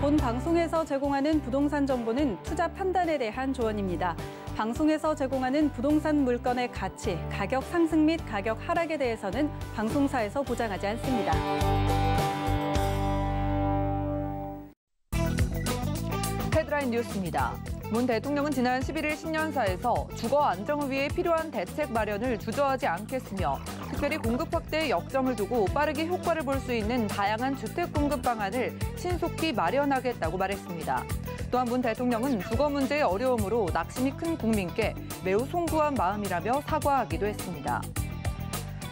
본 방송에서 제공하는 부동산 정보는 투자 판단에 대한 조언입니다. 방송에서 제공하는 부동산 물건의 가치, 가격 상승 및 가격 하락에 대해서는 방송사에서 보장하지 않습니다. 헤드라인 뉴스입니다. 문 대통령은 지난 11일 신년사에서 주거 안정을 위해 필요한 대책 마련을 주저하지 않겠으며 특별히 공급 확대에 역점을 두고 빠르게 효과를 볼 수 있는 다양한 주택 공급 방안을 신속히 마련하겠다고 말했습니다. 또한 문 대통령은 주거 문제의 어려움으로 낙심이 큰 국민께 매우 송구한 마음이라며 사과하기도 했습니다.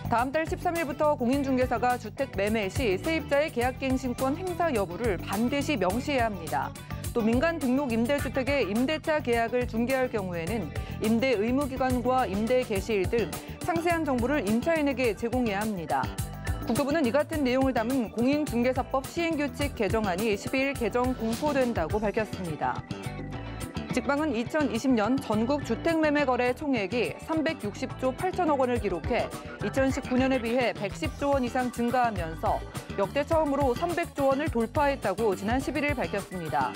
다음 달 13일부터 공인중개사가 주택 매매 시 세입자의 계약갱신권 행사 여부를 반드시 명시해야 합니다. 또 민간 등록 임대주택의 임대차 계약을 중개할 경우에는 임대 의무기간과 임대 개시일 등 상세한 정보를 임차인에게 제공해야 합니다. 국토부는 이 같은 내용을 담은 공인중개사법 시행규칙 개정안이 12일 개정 공포된다고 밝혔습니다. 직방은 2020년 전국 주택매매거래 총액이 360조 8천억 원을 기록해 2019년에 비해 110조 원 이상 증가하면서 역대 처음으로 300조 원을 돌파했다고 지난 11일 밝혔습니다.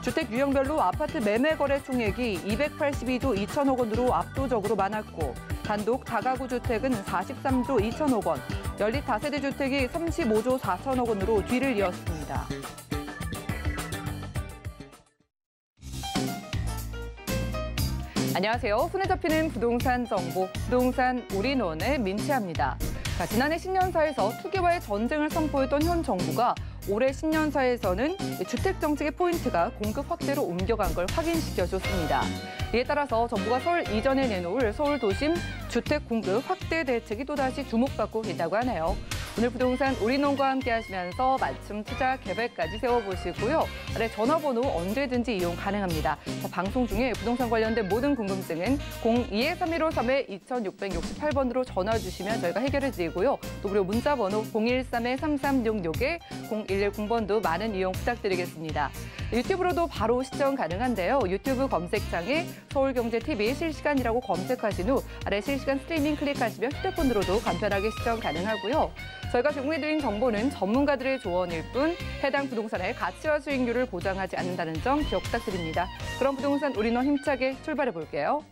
주택 유형별로 아파트 매매 거래 총액이 282조 2천억 원으로 압도적으로 많았고 단독 다가구 주택은 43조 2천억 원, 연립 다세대 주택이 35조 4천억 원으로 뒤를 이었습니다. 안녕하세요. 손에 잡히는 부동산 정보, 부동산 올인원의 민채합니다. 지난해 신년사에서 투기와의 전쟁을 선포했던 현 정부가 올해 신년사에서는 주택 정책의 포인트가 공급 확대로 옮겨간 걸 확인시켜줬습니다. 이에 따라서 정부가 설 이전에 내놓을 서울 도심 주택 공급 확대 대책이 또다시 주목받고 있다고 하네요. 오늘 부동산 올인원과 함께 하시면서 맞춤 투자 계획까지 세워보시고요. 아래 전화번호 언제든지 이용 가능합니다. 방송 중에 부동산 관련된 모든 궁금증은 02-3153-2668번으로 전화 주시면 저희가 해결해 드리고요. 또 무료 문자 번호 013-3366-0110번도 많은 이용 부탁드리겠습니다. 유튜브로도 바로 시청 가능한데요. 유튜브 검색창에 서울경제TV 실시간이라고 검색하신 후 아래 실시간 스트리밍 클릭하시면 휴대폰으로도 간편하게 시청 가능하고요. 저희가 제공해드린 정보는 전문가들의 조언일 뿐 해당 부동산의 가치와 수익률을 보장하지 않는다는 점 기억 부탁드립니다. 그럼 부동산 올인원 힘차게 출발해 볼게요.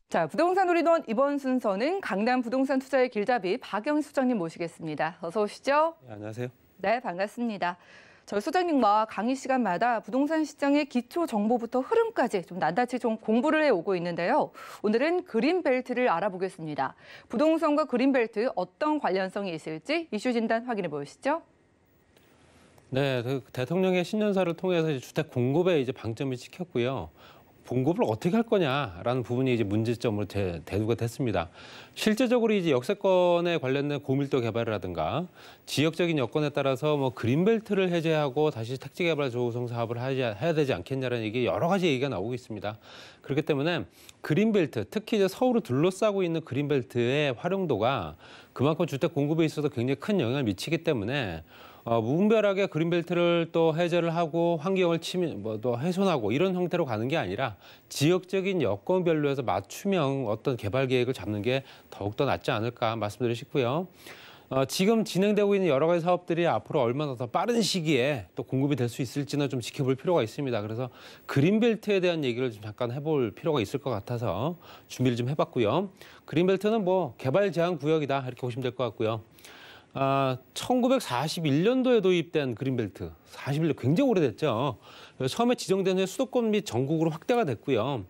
자, 부동산 올인원 이번 순서는 강남 부동산 투자의 길잡이 박영수 소장님 모시겠습니다. 어서 오시죠. 네, 안녕하세요. 네, 반갑습니다. 저희 소장님과 강의 시간마다 부동산 시장의 기초 정보부터 흐름까지 좀 낱낱이 좀 공부를 해오고 있는데요. 오늘은 그린벨트를 알아보겠습니다. 부동산과 그린벨트 어떤 관련성이 있을지 이슈 진단 확인해 보시죠. 네, 대통령의 신년사를 통해서 이제 주택 공급에 이제 방점이 찍혔고요. 공급을 어떻게 할 거냐라는 부분이 이제 문제점으로 대두가 됐습니다. 실제적으로 이제 역세권에 관련된 고밀도 개발이라든가 지역적인 여건에 따라서 뭐 그린벨트를 해제하고 다시 택지 개발 조성 사업을 해야 되지 않겠냐라는 얘기 여러 가지 얘기가 나오고 있습니다. 그렇기 때문에 그린벨트, 특히 이제 서울을 둘러싸고 있는 그린벨트의 활용도가 그만큼 주택 공급에 있어서 굉장히 큰 영향을 미치기 때문에 무분별하게 그린벨트를 또 해제를 하고 환경을 또 훼손하고 이런 형태로 가는 게 아니라 지역적인 여건별로 해서 맞춤형 어떤 개발 계획을 잡는 게 더욱더 낫지 않을까 말씀드리고 싶고요. 지금 진행되고 있는 여러 가지 사업들이 앞으로 얼마나 더 빠른 시기에 또 공급이 될 수 있을지는 좀 지켜볼 필요가 있습니다. 그래서 그린벨트에 대한 얘기를 좀 잠깐 해볼 필요가 있을 것 같아서 준비를 좀 해봤고요. 그린벨트는 뭐 개발 제한 구역이다 이렇게 보시면 될 것 같고요. 1941년도에 도입된 그린벨트, 41년 굉장히 오래됐죠. 처음에 지정된 후에 수도권 및 전국으로 확대가 됐고요.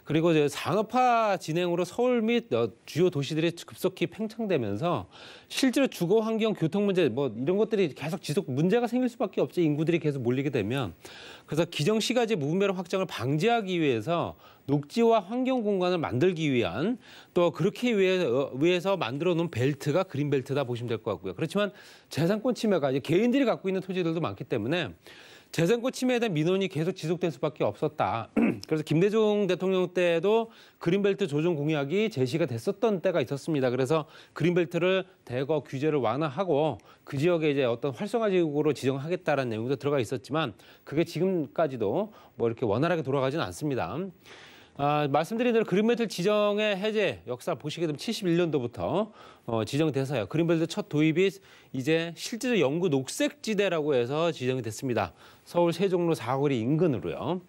그리고 이제 산업화 진행으로 서울 및 주요 도시들이 급속히 팽창되면서 실제로 주거 환경, 교통 문제 뭐 이런 것들이 계속 지속 문제가 생길 수밖에 없죠. 인구들이 계속 몰리게 되면. 그래서 기정시가지 무분별 확장을 방지하기 위해서 녹지와 환경 공간을 만들기 위한 또 그렇게 위해서 만들어 놓은 벨트가 그린벨트다 보시면 될 것 같고요. 그렇지만 재산권 침해가 이제 개인들이 갖고 있는 토지들도 많기 때문에 재산권 침해에 대한 민원이 계속 지속될 수밖에 없었다. 그래서 김대중 대통령 때도 그린벨트 조정 공약이 제시가 됐었던 때가 있었습니다. 그래서 그린벨트를 대거 규제를 완화하고 그 지역에 이제 어떤 활성화 지역으로 지정하겠다라는 내용도 들어가 있었지만 그게 지금까지도 뭐 이렇게 원활하게 돌아가지는 않습니다. 말씀드린 대로 그린벨트 지정의 해제 역사 보시게 되면 71년도부터 지정돼서요. 그린벨트 첫 도입이 이제 실제로 영구 녹색지대라고 해서 지정이 됐습니다. 서울 세종로 사거리 인근으로요.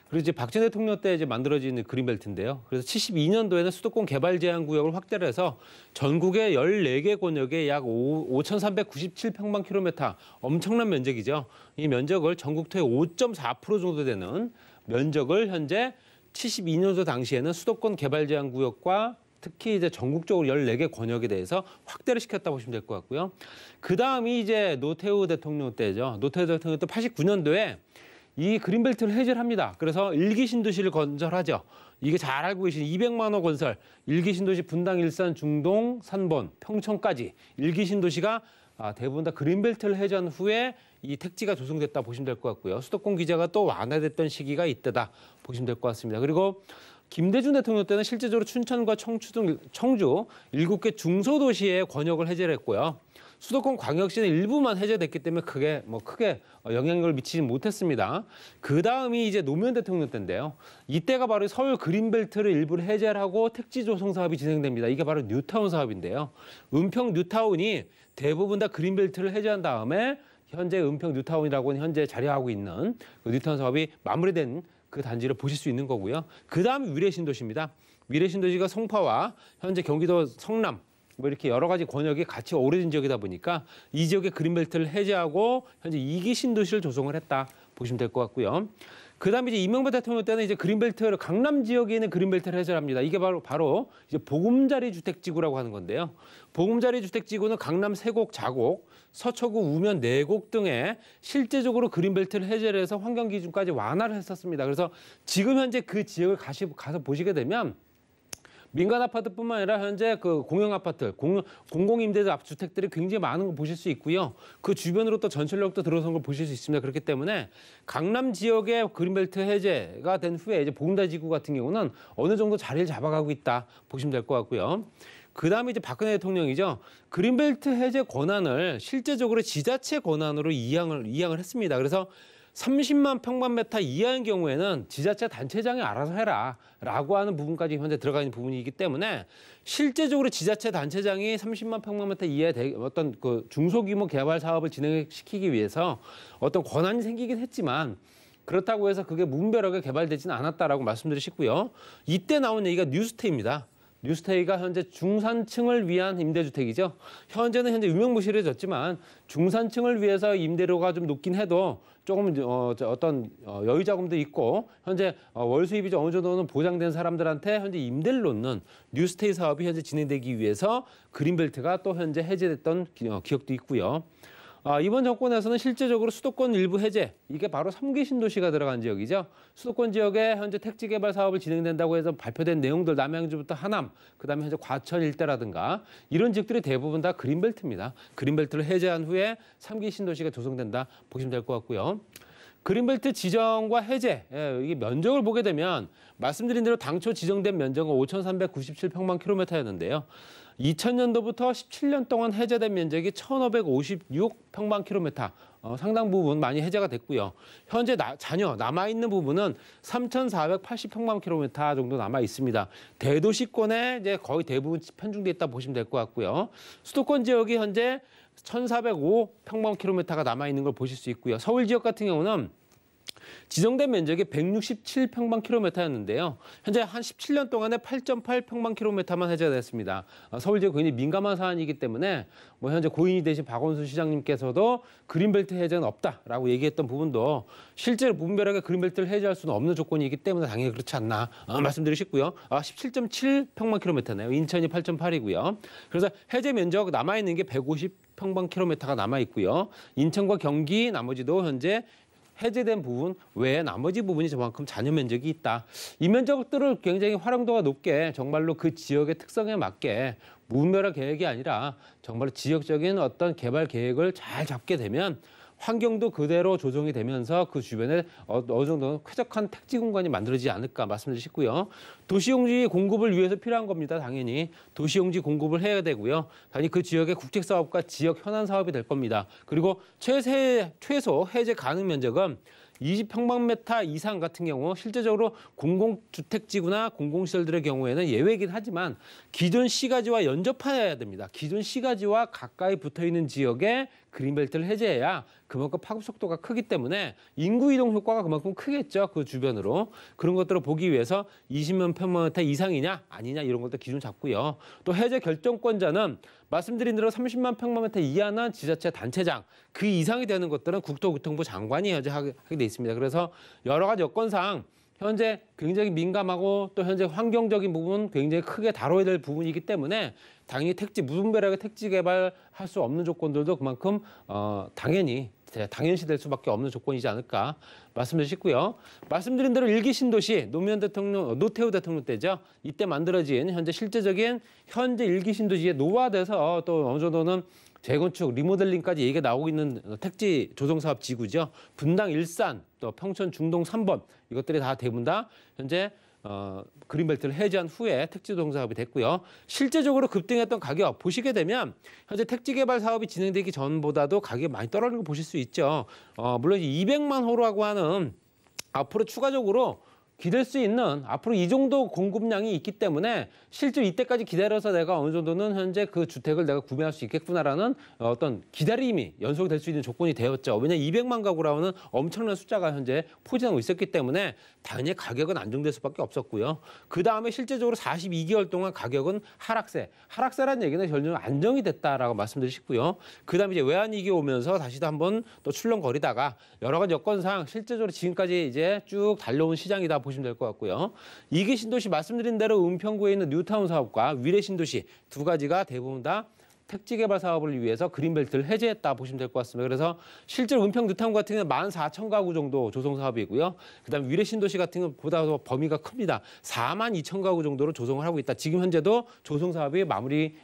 그리고 이제 박정희 대통령 때 이제 만들어진 그린벨트인데요. 그래서 72년도에는 수도권 개발 제한 구역을 확대를 해서 전국의 14개 권역에 약 5,397평방킬로미터, 엄청난 면적이죠. 이 면적을 전국 토의 5.4% 정도 되는 면적을 현재 72년도 당시에는 수도권 개발 제한 구역과 특히 이제 전국적으로 14개 권역에 대해서 확대를 시켰다 보시면 될 것 같고요. 그 다음이 이제 노태우 대통령 때죠. 노태우 대통령 때 89년도에 이 그린벨트를 해제를 합니다. 그래서 일기 신도시를 건설하죠. 이게 잘 알고 계신 200만 호 건설, 일기 신도시 분당, 일산, 중동, 산본, 평촌까지 일기 신도시가 대부분 다 그린벨트를 해제한 후에 이 택지가 조성됐다 보시면 될 것 같고요. 수도권 규제가 또 완화됐던 시기가 이때다 보시면 될 것 같습니다. 그리고 김대중 대통령 때는 실제적으로 춘천과 청주 등 7개 중소도시의 권역을 해제를 했고요. 수도권 광역시는 일부만 해제됐기 때문에 크게 영향력을 미치지 못했습니다. 그 다음이 이제 노무현 대통령 때인데요. 이때가 바로 서울 그린벨트를 일부를 해제를 하고 택지 조성 사업이 진행됩니다. 이게 바로 뉴타운 사업인데요. 은평 뉴타운이 대부분 다 그린벨트를 해제한 다음에 현재 은평 뉴타운이라고 현재 자리하고 있는 그 뉴타운 사업이 마무리된 그 단지를 보실 수 있는 거고요. 그 다음이 위례신도시입니다. 위례신도시가 송파와 현재 경기도 성남 이렇게 여러 가지 권역이 같이 어우러진 지역이다 보니까 이 지역의 그린벨트를 해제하고 현재 2기 신도시를 조성을 했다 보시면 될 것 같고요. 그다음에 이제 이명박 대통령 때는 이제 그린벨트를 강남 지역에 있는 그린벨트를 해제합니다. 이게 바로 이제 보금자리 주택지구라고 하는 건데요. 보금자리 주택지구는 강남 3곡, 자곡, 서초구, 우면 4곡 등에 실제적으로 그린벨트를 해제를 해서 환경 기준까지 완화를 했었습니다. 그래서 지금 현재 그 지역을 가서 보시게 되면 민간 아파트뿐만 아니라 현재 그 공영 아파트, 공공임대주 주택들이 굉장히 많은 거 보실 수 있고요. 그 주변으로 또 전철역도 들어선 걸 보실 수 있습니다. 그렇기 때문에 강남 지역의 그린벨트 해제가 된 후에 이제 보금자리 지구 같은 경우는 어느 정도 자리를 잡아가고 있다 보시면 될 것 같고요. 그 다음에 이제 박근혜 대통령이죠. 그린벨트 해제 권한을 실제적으로 지자체 권한으로 이양을 했습니다. 그래서 30만 평방미터 이하인 경우에는 지자체 단체장이 알아서 해라라고 하는 부분까지 현재 들어가 있는 부분이기 때문에 실제적으로 지자체 단체장이 30만 평방미터 이하의 어떤 그 중소규모 개발 사업을 진행시키기 위해서 어떤 권한이 생기긴 했지만 그렇다고 해서 그게 무분별하게 개발되지는 않았다라고 말씀드리고 싶고요. 이때 나온 얘기가 뉴스테이입니다. 뉴스테이가 현재 중산층을 위한 임대주택이죠. 현재는 유명무실해졌지만 중산층을 위해서 임대료가 좀 높긴 해도 조금 어떤 여유 자금도 있고 현재 월 수입이 어느 정도는 보장된 사람들한테 현재 임대를 놓는 뉴스테이 사업이 현재 진행되기 위해서 그린벨트가 또 현재 해제됐던 기억도 있고요. 이번 정권에서는 실제적으로 수도권 일부 해제, 이게 바로 3기 신도시가 들어간 지역이죠. 수도권 지역에 현재 택지 개발 사업을 진행된다고 해서 발표된 내용들, 남양주부터 하남, 그다음에 현재 과천 일대라든가 이런 지역들이 대부분 다 그린벨트입니다. 그린벨트를 해제한 후에 3기 신도시가 조성된다 보시면 될 것 같고요. 그린벨트 지정과 해제, 이게 면적을 보게 되면 말씀드린 대로 당초 지정된 면적은 5,397평방킬로미터였는데요. 2000년도부터 17년 동안 해제된 면적이 1,556평방킬로미터, 상당 부분 많이 해제가 됐고요. 현재 남아있는 부분은 3,480평방킬로미터 정도 남아 있습니다. 대도시권에 이제 거의 대부분 편중돼 있다 보시면 될 것 같고요. 수도권 지역이 현재 1,405평방킬로미터가 남아 있는 걸 보실 수 있고요. 서울 지역 같은 경우는 지정된 면적이 167평방킬로미터였는데요. 현재 한 17년 동안에 8.8평방킬로미터만 해제가 됐습니다. 서울 지역 굉장히 민감한 사안이기 때문에 현재 고인이 되신 박원순 시장님께서도 그린벨트 해제는 없다라고 얘기했던 부분도 실제로 무분별하게 그린벨트를 해제할 수는 없는 조건이기 때문에 당연히 그렇지 않나 말씀드리고 싶고요. 17.7평방킬로미터네요. 인천이 8.8이고요. 그래서 해제 면적 남아있는 게 150평방킬로미터가 남아있고요. 인천과 경기 나머지도 현재 해제된 부분 외에 나머지 부분이 저만큼 잔여 면적이 있다. 이 면적들을 굉장히 활용도가 높게 정말로 그 지역의 특성에 맞게 무분별한 계획이 아니라 정말로 지역적인 어떤 개발 계획을 잘 잡게 되면 환경도 그대로 조정이 되면서 그 주변에 어느 정도 쾌적한 택지 공간이 만들어지지 않을까 말씀드리고 싶고요. 도시용지 공급을 위해서 필요한 겁니다. 당연히 도시용지 공급을 해야 되고요. 당연히 그 지역의 국책사업과 지역 현안 사업이 될 겁니다. 그리고 최소 해제 가능 면적은 20평방미터 이상 같은 경우 실제적으로 공공주택지구나 공공시설들의 경우에는 예외이긴 하지만 기존 시가지와 연접해야 됩니다. 기존 시가지와 가까이 붙어있는 지역에 그린벨트를 해제해야 그만큼 파급 속도가 크기 때문에 인구 이동 효과가 그만큼 크겠죠. 그 주변으로. 그런 것들을 보기 위해서 20만 평방미터 이상이냐 아니냐 이런 것도 기준 잡고요. 또 해제 결정권자는 말씀드린 대로 30만 평방미터 이하는 지자체 단체장, 그 이상이 되는 것들은 국토교통부 장관이 현재 하게 돼 있습니다. 그래서 여러 가지 여건상 현재 굉장히 민감하고 또 현재 환경적인 부분 굉장히 크게 다뤄야 될 부분이기 때문에 당연히 무분별하게 택지 개발할 수 없는 조건들도 그만큼 당연시될 수밖에 없는 조건이지 않을까 말씀드리고 싶고요. 말씀드린 대로 1기 신도시 노태우 대통령 때죠. 이때 만들어진 현재 실제적인 현재 1기 신도시에 노화돼서 또 어느 정도는 재건축, 리모델링까지 얘기가 나오고 있는 택지 조성사업 지구죠. 분당 일산, 또 평촌 중동 3번 이것들이 다 대부분 다 현재 그린벨트를 해제한 후에 택지 조성 사업이 됐고요. 실제적으로 급등했던 가격 보시게 되면 현재 택지 개발 사업이 진행되기 전보다도 가격이 많이 떨어지는 거 보실 수 있죠. 물론 200만 호라고 하는 앞으로 추가적으로 기댈 수 있는 앞으로 이 정도 공급량이 있기 때문에 실제로 이때까지 기다려서 내가 어느 정도는 현재 그 주택을 내가 구매할 수 있겠구나라는 어떤 기다림이 연속될 수 있는 조건이 되었죠. 왜냐하면 200만 가구라는 엄청난 숫자가 현재 포진하고 있었기 때문에 당연히 가격은 안정될 수밖에 없었고요. 그다음에 실제적으로 42개월 동안 가격은 하락세라는 얘기는 전혀 안정이 됐다라고 말씀드리고 싶고요. 그다음에 이제 외환위기 오면서 다시 한번 또 출렁거리다가 여러 가지 여건상 실제적으로 지금까지 이제 쭉 달려온 시장이다 보시면 될 것 같고요. 2기 신도시 말씀드린 대로 은평구에 있는 뉴타운 사업과 위례 신도시 두 가지가 대부분 다 택지 개발 사업을 위해서 그린벨트를 해제했다 보시면 될 것 같습니다. 그래서 실제로 은평 뉴타운 같은 경우는 14,000가구 정도 조성 사업이고요. 그다음에 위례 신도시 같은 경우는 보다 더 범위가 큽니다. 42,000가구 정도로 조성을 하고 있다. 지금 현재도 조성 사업이 마무리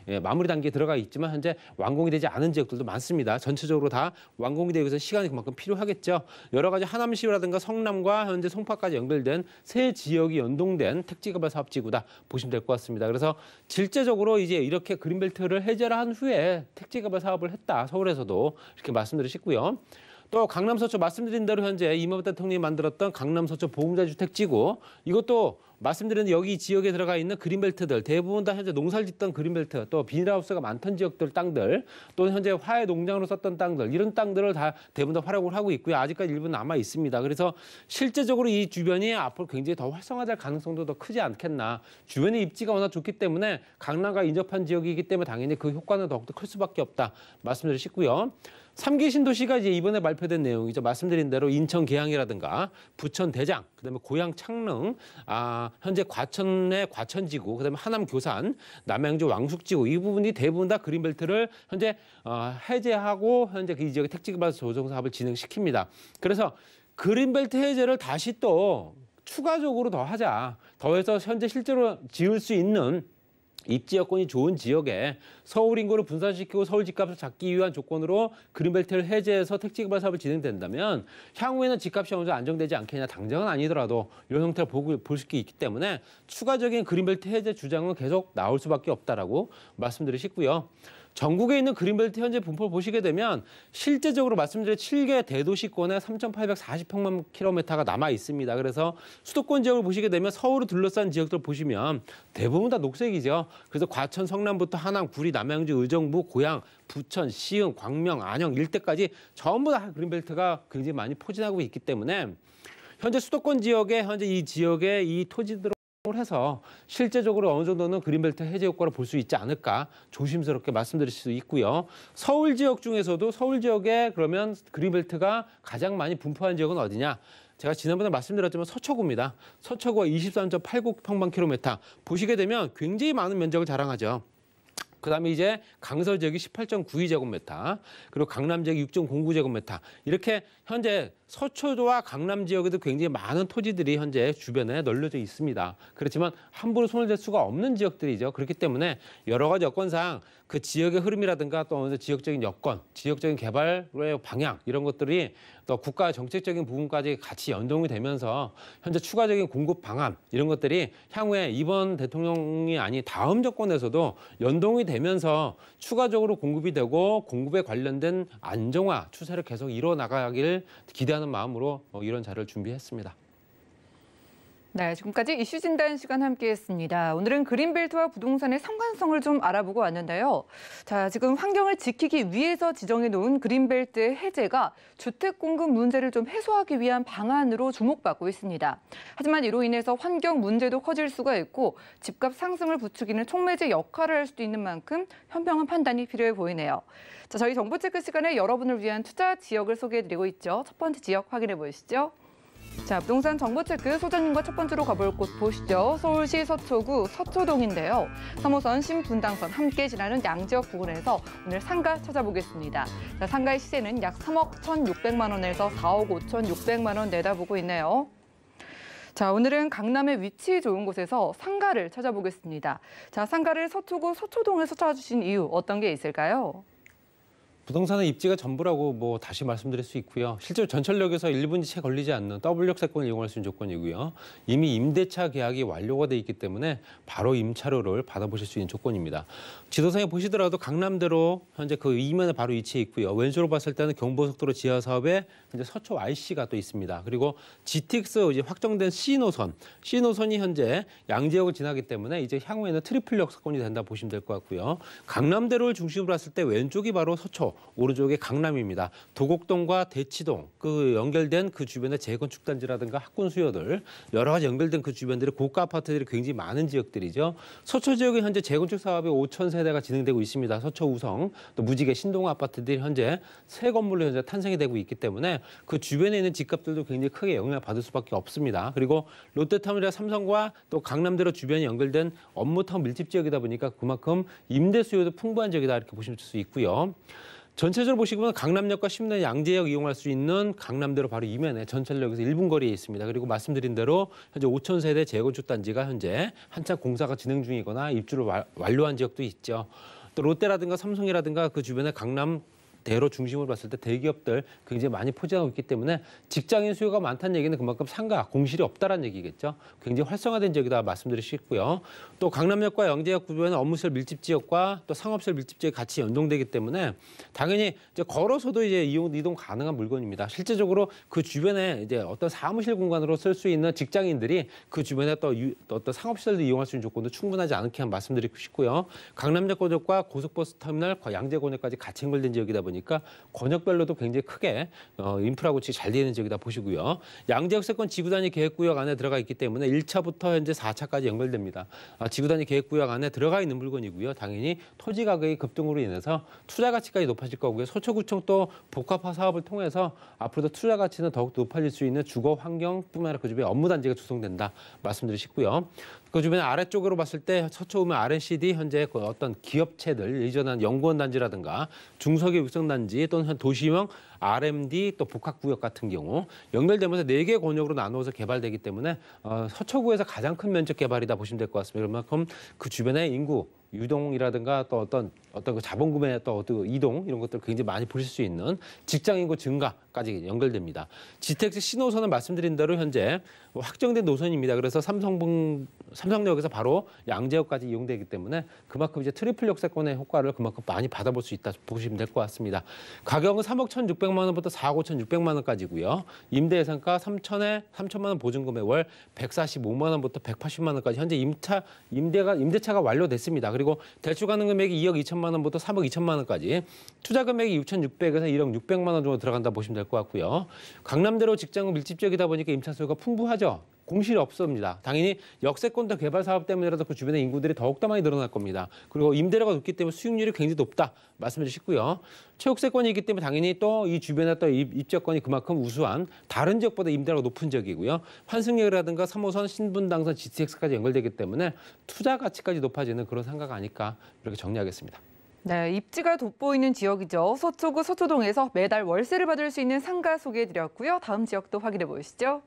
단계에 들어가 있지만 현재 완공이 되지 않은 지역들도 많습니다. 전체적으로 다 완공이 되기 위해서 시간이 그만큼 필요하겠죠. 여러 가지 하남시라든가 성남과 현재 송파까지 연결된 세 지역이 연동된 택지 개발 사업지구다 보시면 될 것 같습니다. 그래서 실제적으로 이제 이렇게 그린벨트를 해제를 한 후에 택지 개발 사업을 했다. 서울에서도 이렇게 말씀드리고 싶고요. 또 강남 서초 말씀드린 대로 현재 이명박 대통령이 만들었던 강남 서초 보금자주택지구 이것도 말씀드린 여기 지역에 들어가 있는 그린벨트들 대부분 다 현재 농사를 짓던 그린벨트 또 비닐하우스가 많던 지역들 땅들 또 현재 화훼 농장으로 썼던 땅들 이런 땅들을 다 대부분 다 활용을 하고 있고요. 아직까지 일부 남아 있습니다. 그래서 실제적으로 이 주변이 앞으로 굉장히 더 활성화될 가능성도 더 크지 않겠나. 주변의 입지가 워낙 좋기 때문에 강남과 인접한 지역이기 때문에 당연히 그 효과는 더욱더 클 수밖에 없다 말씀드리고 싶고요. 3기 신도시가 이제 이번에 발표된 내용이죠. 말씀드린 대로 인천 계양이라든가 부천 대장, 그다음에 고양 창릉, 현재 과천의 과천지구, 그다음에 하남 교산, 남양주 왕숙지구 이 부분이 대부분 다 그린벨트를 현재 해제하고 현재 이 지역의 택지 개발 조성 사업을 진행시킵니다. 그래서 그린벨트 해제를 다시 또 추가적으로 더 하자. 더해서 현재 실제로 지을 수 있는 입지 여건이 좋은 지역에 서울 인구를 분산시키고 서울 집값을 잡기 위한 조건으로 그린벨트를 해제해서 택지 개발 사업이 진행된다면 향후에는 집값이 어느 정도 안정되지 않겠냐. 당장은 아니더라도 이런 형태를 볼 수 있기 때문에 추가적인 그린벨트 해제 주장은 계속 나올 수밖에 없다라고 말씀드리고 싶고요. 전국에 있는 그린벨트 현재 분포를 보시게 되면 실제적으로 말씀드린 7개 대도시권에 3,840평방 킬로미터가 남아 있습니다. 그래서 수도권 지역을 보시게 되면 서울을 둘러싼 지역들 보시면 대부분 다 녹색이죠. 그래서 과천, 성남부터 하남, 구리, 남양주, 의정부, 고양, 부천, 시흥, 광명, 안영 일대까지 전부 다 그린벨트가 굉장히 많이 포진하고 있기 때문에 현재 수도권 지역에 현재 이 지역의 이 토지들을 해서 실제적으로 어느 정도는 그린벨트 해제 효과를 볼 수 있지 않을까 조심스럽게 말씀드릴 수 있고요. 서울 지역 중에서도 서울 지역에 그러면 그린벨트가 가장 많이 분포한 지역은 어디냐? 제가 지난번에 말씀드렸지만 서초구입니다. 서초구가 23.89평방킬로미터 보시게 되면 굉장히 많은 면적을 자랑하죠. 그다음에 이제 강서 지역이 18.92제곱미터, 그리고 강남 지역이 6.09제곱미터. 이렇게 현재 서초도와 강남 지역에도 굉장히 많은 토지들이 현재 주변에 널려져 있습니다. 그렇지만 함부로 손을 댈 수가 없는 지역들이죠. 그렇기 때문에 여러 가지 여건상 그 지역의 흐름이라든가 또 지역적인 여건, 지역적인 개발의 방향 이런 것들이 또 국가 정책적인 부분까지 같이 연동이 되면서 현재 추가적인 공급 방안 이런 것들이 향후에 이번 대통령이 아닌 다음 정권에서도 연동이 되면서 추가적으로 공급이 되고 공급에 관련된 안정화 추세를 계속 이뤄나가길 기대하는 이해하는 마음으로 이런 자료를 준비했습니다. 네, 지금까지 이슈 진단 시간 함께했습니다. 오늘은 그린벨트와 부동산의 상관성을 좀 알아보고 왔는데요. 자, 지금 환경을 지키기 위해서 지정해 놓은 그린벨트의 해제가 주택 공급 문제를 좀 해소하기 위한 방안으로 주목받고 있습니다. 하지만 이로 인해서 환경 문제도 커질 수가 있고 집값 상승을 부추기는 촉매제 역할을 할 수도 있는 만큼 현명한 판단이 필요해 보이네요. 자, 저희 정보체크 시간에 여러분을 위한 투자 지역을 소개해드리고 있죠. 첫 번째 지역 확인해 보시죠. 자, 부동산 정보체크 소장님과 첫 번째로 가볼 곳 보시죠. 서울시 서초구 서초동인데요. 3호선 신분당선 함께 지나는 양지역 부근에서 오늘 상가 찾아보겠습니다. 자, 상가의 시세는 약 3억 1,600만 원에서 4억 5,600만 원 내다보고 있네요. 자, 오늘은 강남의 위치 좋은 곳에서 상가를 찾아보겠습니다. 자, 상가를 서초구 서초동에서 찾아주신 이유 어떤 게 있을까요? 부동산은 입지가 전부라고 다시 말씀드릴 수 있고요. 실제로 전철역에서 1분 채 걸리지 않는 W역 세권을 이용할 수 있는 조건이고요. 이미 임대차 계약이 완료가 돼 있기 때문에 바로 임차료를 받아보실 수 있는 조건입니다. 지도상에 보시더라도 강남대로 현재 그 이면에 바로 위치해 있고요. 왼쪽으로 봤을 때는 경부고속도로 지하 사업에 현재 서초 IC가 또 있습니다. 그리고 GTX 이제 확정된 C노선이 현재 양지역을 지나기 때문에 이제 향후에는 트리플역 세권이 된다 보시면 될 것 같고요. 강남대로를 중심으로 봤을 때 왼쪽이 바로 서초, 오른쪽이 강남입니다. 도곡동과 대치동 그 연결된 그 주변의 재건축 단지라든가 학군 수요들 여러 가지 연결된 그 주변들의 고가 아파트들이 굉장히 많은 지역들이죠. 서초 지역에 현재 재건축 사업이 5,000세대가 진행되고 있습니다. 서초 우성 또 무지개 신동 아파트들이 현재 새 건물로 현재 탄생이 되고 있기 때문에 그 주변에 있는 집값들도 굉장히 크게 영향을 받을 수밖에 없습니다. 그리고 롯데타운이나 삼성과 또 강남대로 주변이 연결된 업무타운 밀집 지역이다 보니까 그만큼 임대 수요도 풍부한 지역이다 이렇게 보실 수 있고요. 전체적으로 보시면 강남역과 신분당 양재역 이용할 수 있는 강남대로 바로 이면에 전철역에서 1분 거리에 있습니다. 그리고 말씀드린 대로 현재 5,000세대 재건축 단지가 현재 한창 공사가 진행 중이거나 입주를 완료한 지역도 있죠. 또 롯데라든가 삼성이라든가 그 주변에 강남대로 중심으로 봤을 때 대기업들 굉장히 많이 포진하고 있기 때문에 직장인 수요가 많다는 얘기는 그만큼 상가, 공실이 없다는 얘기겠죠. 굉장히 활성화된 지역이다 말씀드릴 수 있고요. 또 강남역과 양재역 주변은 업무시설 밀집 지역과 또 상업시설 밀집 지역이 같이 연동되기 때문에 당연히 이제 걸어서도 이제 이동 가능한 물건입니다. 실제적으로 그 주변에 이제 어떤 사무실 공간으로 쓸 수 있는 직장인들이 그 주변에 또 어떤 상업시설도 이용할 수 있는 조건도 충분하지 않게 말씀드리고 싶고요. 강남역 권역과 고속버스 터미널, 양재 권역까지 같이 연결된 지역이다 보니까 권역별로도 굉장히 크게 인프라 구축이 잘 되는 지역이다 보시고요. 양재역세권 지구단위 계획구역 안에 들어가 있기 때문에 1차부터 현재 4차까지 연결됩니다. 지구단위 계획구역 안에 들어가 있는 물건이고요. 당연히 토지 가격의 급등으로 인해서 투자 가치까지 높아질 거고요. 서초구청 또 복합화 사업을 통해서 앞으로도 투자 가치는 더욱 높아질 수 있는 주거 환경뿐만 아니라 그 주변에 업무 단지가 조성된다 말씀드리고 싶고요. 그 주변에 아래쪽으로 봤을 때 서초 오면 R&CD 현재 그 어떤 기업체들 예전한 연구원 단지라든가 중소기업 육성 단지 또는 도시형 RMD 또 복합구역 같은 경우 연결되면서 4개 권역으로 나누어서 개발되기 때문에 서초구에서 가장 큰 면적 개발이다 보시면 될 것 같습니다. 그만큼 그 주변의 인구 유동이라든가 또 어떤 그 자본 구매 또 어떤 이동 이런 것들 굉장히 많이 보실 수 있는 직장 인구 증가까지 연결됩니다. GTX C노선은 말씀드린 대로 현재 확정된 노선입니다. 그래서 삼성역에서 바로 양재역까지 이용되기 때문에 그만큼 이제 트리플 역세권의 효과를 그만큼 많이 받아볼 수 있다 보시면 될 것 같습니다. 가격은 3억 1,600만 원부터 4억 5,600만 원까지고요. 임대 예상가 3천만 원 보증금에 월 145만 원부터 180만 원까지 현재 임대차가 완료됐습니다. 그리고 대출 가능 금액이 2억 2천만 원부터 3억 2천만 원까지 투자 금액이 6,600에서 1억 600만 원 정도 들어간다 보시면 될 것 같고요. 강남대로 직장구 밀집 지역이다 보니까 임차 수요가 풍부하죠. 공실이 없습니다. 당연히 역세권도 개발 사업 때문이라도 그 주변의 인구들이 더욱더 많이 늘어날 겁니다. 그리고 임대료가 높기 때문에 수익률이 굉장히 높다 말씀드리고 싶고요. 최옥세권이기 때문에 당연히 또 이 주변에 또 입지권이 그만큼 우수한 다른 지역보다 임대료가 높은 지역이고요. 환승역이라든가 3호선, 신분당선, GTX까지 연결되기 때문에 투자 가치까지 높아지는 그런 상가가 아닐까 이렇게 정리하겠습니다. 네, 입지가 돋보이는 지역이죠. 서초구 서초동에서 매달 월세를 받을 수 있는 상가 소개해드렸고요. 다음 지역도 확인해 보시죠.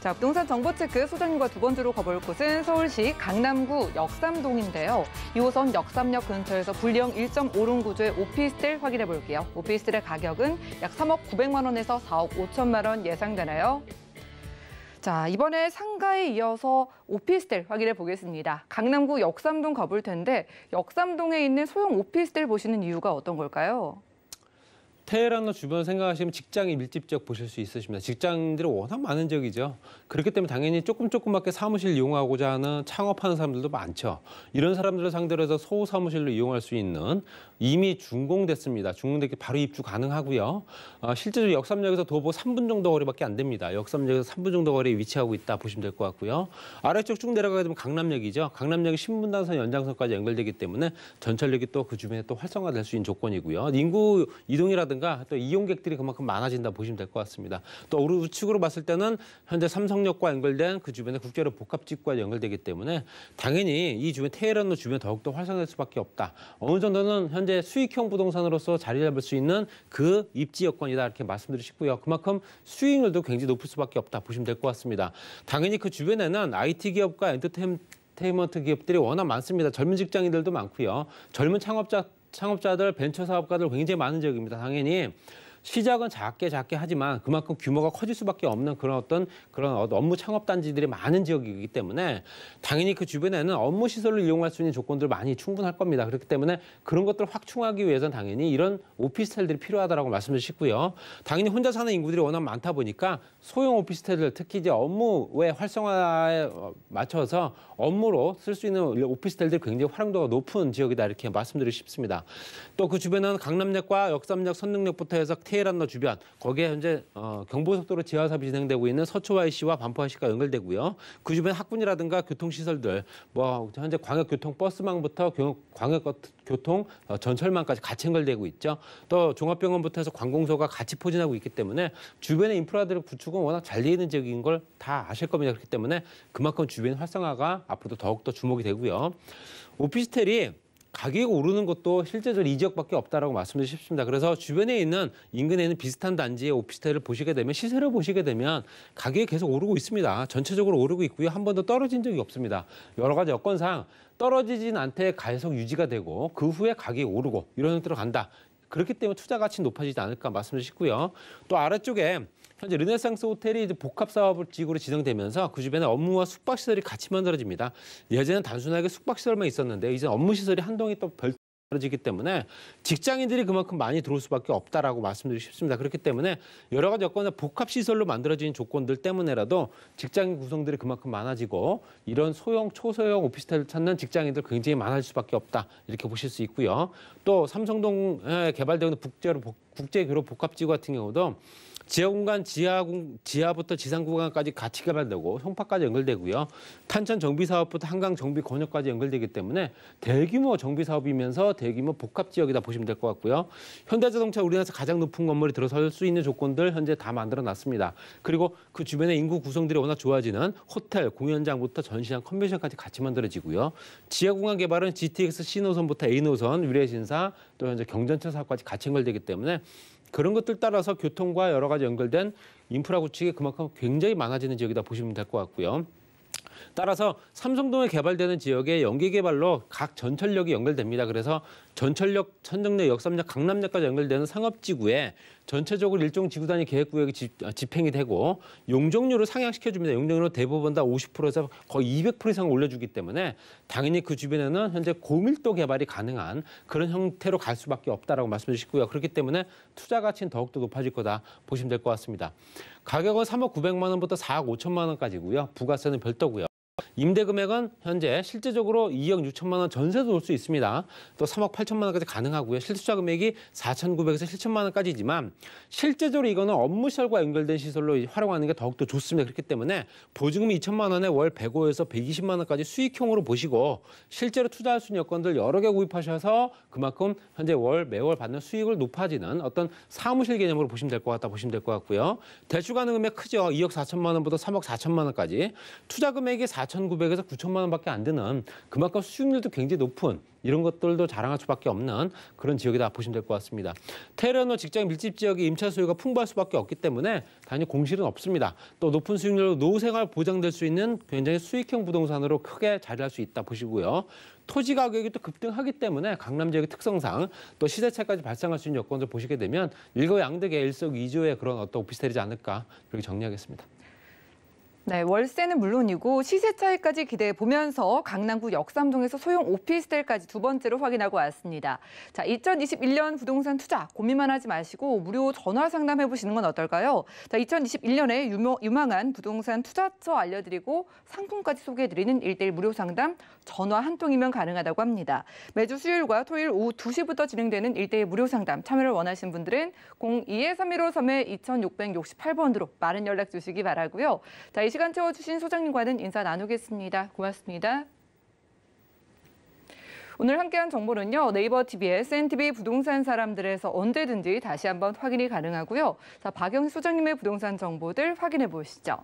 자, 부동산 정보체크 소장님과 두 번째로 가볼 곳은 서울시 강남구 역삼동인데요. 2호선 역삼역 근처에서 분리형 1.5룸 구조의 오피스텔 확인해 볼게요. 오피스텔의 가격은 약 3억 900만 원에서 4억 5천만 원 예상되나요? 자, 이번에 상가에 이어서 오피스텔 확인해 보겠습니다. 강남구 역삼동 가볼 텐데 역삼동에 있는 소형 오피스텔 보시는 이유가 어떤 걸까요? 테헤란로 주변 생각하시면 직장이 밀집 지역 보실 수 있으십니다. 직장인들이 워낙 많은 지역이죠. 그렇기 때문에 당연히 조금밖에 사무실 이용하고자 하는 창업하는 사람들도 많죠. 이런 사람들을 상대로 해서 소사무실로 이용할 수 있는 이미 준공됐습니다. 준공됐기 바로 입주 가능하고요. 실제로 역삼역에서 도보 3분 정도 거리밖에 안 됩니다. 역삼역에서 3분 정도 거리에 위치하고 있다 보시면 될 것 같고요. 아래쪽 쭉 내려가게 되면 강남역이죠. 강남역이 신분당선 연장선까지 연결되기 때문에 전철역이 또 그 주변에 또 활성화될 수 있는 조건이고요. 인구 이동이라든가 또 이용객들이 그만큼 많아진다 보시면 될 것 같습니다. 또 우측으로 봤을 때는 현재 삼성역과 연결된 그 주변에 국제로 복합지구와 연결되기 때문에 당연히 이 주변 테헤란로 주변 더욱더 활성화될 수밖에 없다. 어느 정도는 현재 수익형 부동산으로서 자리 잡을 수 있는 그 입지 여건이다 이렇게 말씀드리고 싶고요. 그만큼 수익률도 굉장히 높을 수밖에 없다 보시면 될 것 같습니다. 당연히 그 주변에는 IT 기업과 엔터테인먼트 기업들이 워낙 많습니다. 젊은 직장인들도 많고요. 젊은 창업자들, 벤처 사업가들 굉장히 많은 지역입니다. 당연히 시작은 작게 하지만 그만큼 규모가 커질 수밖에 없는 그런 업무 창업 단지들이 많은 지역이기 때문에 당연히 그 주변에는 업무 시설을 이용할 수 있는 조건들 많이 충분할 겁니다. 그렇기 때문에 그런 것들을 확충하기 위해서는 당연히 이런 오피스텔들이 필요하다라고 말씀을 드리고요. 당연히 혼자 사는 인구들이 워낙 많다 보니까 소형 오피스텔들 특히 이제 업무의 활성화에 맞춰서 업무로 쓸 수 있는 오피스텔들이 굉장히 활용도가 높은 지역이다 이렇게 말씀드리고 싶습니다. 또 그 주변은 강남역과 역삼역, 선릉역부터 해서 테헤란로 주변 거기에 현재 경부고속도로 지하사업이 진행되고 있는 서초YC와 반포IC가 연결되고요. 그 주변 학군이라든가 교통시설들 뭐 현재 광역교통 버스망부터 광역교통 전철망까지 같이 연결되고 있죠. 또 종합병원부터 해서 관공서가 같이 포진하고 있기 때문에 주변의 인프라들의 구축은 워낙 잘 되어 있는 지역인 걸 다 아실 겁니다. 그렇기 때문에 그만큼 주변 활성화가 앞으로도 더욱더 주목이 되고요. 오피스텔이 가격이 오르는 것도 실제적으로 이 지역밖에 없다라고 말씀드리고 싶습니다. 그래서 주변에 있는 인근에 있는 비슷한 단지의 오피스텔을 보시게 되면 시세를 보시게 되면 가격이 계속 오르고 있습니다. 전체적으로 오르고 있고요. 한 번도 떨어진 적이 없습니다. 여러 가지 여건상 떨어지진 않되 계속 유지가 되고 그 후에 가격이 오르고 이런 형태로 간다. 그렇기 때문에 투자 가치는 높아지지 않을까 말씀드리고요. 또 아래쪽에 현재 르네상스 호텔이 이제 복합 사업지구로 지정되면서 그 주변에 업무와 숙박 시설이 같이 만들어집니다. 예전에는 단순하게 숙박 시설만 있었는데 이제 업무 시설이 한 동이 또 별도로 만들어지기 때문에 직장인들이 그만큼 많이 들어올 수밖에 없다라고 말씀드리고 싶습니다. 그렇기 때문에 여러 가지 여건의 복합 시설로 만들어진 조건들 때문에라도 직장인 구성들이 그만큼 많아지고 이런 소형, 초소형 오피스텔을 찾는 직장인들 굉장히 많아질 수밖에 없다 이렇게 보실 수 있고요. 또 삼성동에 개발되는 국제교로 복합지구 같은 경우도 지하 공간, 지하부터 지상 구간까지 같이 개발되고 송파까지 연결되고요. 탄천 정비 사업부터 한강 정비 권역까지 연결되기 때문에 대규모 정비 사업이면서 대규모 복합 지역이다 보시면 될 것 같고요. 현대자동차 우리나라에서 가장 높은 건물이 들어설 수 있는 조건들 현재 다 만들어 놨습니다. 그리고 그 주변에 인구 구성들이 워낙 좋아지는 호텔, 공연장부터 전시장, 컨벤션까지 같이 만들어지고요. 지하 공간 개발은 GTX C노선부터 A노선, 위례신사, 또 현재 경전철 사업까지 같이 연결되기 때문에 그런 것들 따라서 교통과 여러 가지 연결된 인프라 구축이 그만큼 굉장히 많아지는 지역이다 보시면 될 것 같고요. 따라서 삼성동에 개발되는 지역의 연계 개발로 각 전철역이 연결됩니다. 그래서 전철역, 천정역, 역삼역, 강남역까지 연결되는 상업지구에 전체적으로 일종 지구단위 계획구역이 집행이 되고 용적률을 상향시켜줍니다. 용적률은 대부분 다 50%에서 거의 200% 이상 올려주기 때문에 당연히 그 주변에는 현재 고밀도 개발이 가능한 그런 형태로 갈 수밖에 없다라고 말씀드리고요. 그렇기 때문에 투자 가치는 더욱더 높아질 거다 보시면 될 것 같습니다. 가격은 3억 900만 원부터 4억 5천만 원까지고요. 부가세는 별도고요. 임대 금액은 현재 실제적으로 2억 6천만 원 전세도 올 수 있습니다. 또 3억 8천만 원까지 가능하고요. 실투자 금액이 4,900에서 7천만 원까지지만 실제적으로 이거는 업무 시설과 연결된 시설로 활용하는 게 더욱더 좋습니다. 그렇기 때문에 보증금 2천만 원에 월 105에서 120만 원까지 수익형으로 보시고 실제로 투자할 수 있는 여건들 여러 개 구입하셔서 그만큼 현재 매월 받는 수익을 높아지는 어떤 사무실 개념으로 보시면 될 것 같다 보시면 될 것 같고요. 대출 가능 금액 크죠. 2억 4천만 원부터 3억 4천만 원까지. 투자 금액이 4,900에서 9천만 원밖에 안 드는 그만큼 수익률도 굉장히 높은 이런 것들도 자랑할 수밖에 없는 그런 지역이다 보시면 될 것 같습니다. 테헤란로 직장 밀집 지역이 임차 수요가 풍부할 수밖에 없기 때문에 당연히 공실은 없습니다. 또 높은 수익률로 노후 생활 보장될 수 있는 굉장히 수익형 부동산으로 크게 자리할 수 있다 보시고요. 토지 가격이 또 급등하기 때문에 강남 지역의 특성상 또 시세차까지 발생할 수 있는 여건을 보시게 되면 일거양득의 일석이조의 그런 어떤 오피스텔이지 않을까 그렇게 정리하겠습니다. 네, 월세는 물론이고 시세 차이까지 기대해 보면서 강남구 역삼동에서 소형 오피스텔까지 두 번째로 확인하고 왔습니다. 자, 2021년 부동산 투자 고민만 하지 마시고 무료 전화 상담해 보시는 건 어떨까요? 자, 2021년에 유망한 부동산 투자처 알려드리고 상품까지 소개해드리는 1:1 무료 상담 전화 한 통이면 가능하다고 합니다. 매주 수요일과 토요일 오후 2시부터 진행되는 1:1 무료 상담 참여를 원하시는 분들은 02-3153-2668번으로 많은 연락 주시기 바라고요. 자, 이 시간 채워주신 소장님과는 인사 나누겠습니다. 고맙습니다. 오늘 함께한 정보는요. 네이버 TV의 SNTV 부동산 사람들에서 언제든지 다시 한번 확인이 가능하고요. 자, 박영희 소장님의 부동산 정보들 확인해 보시죠.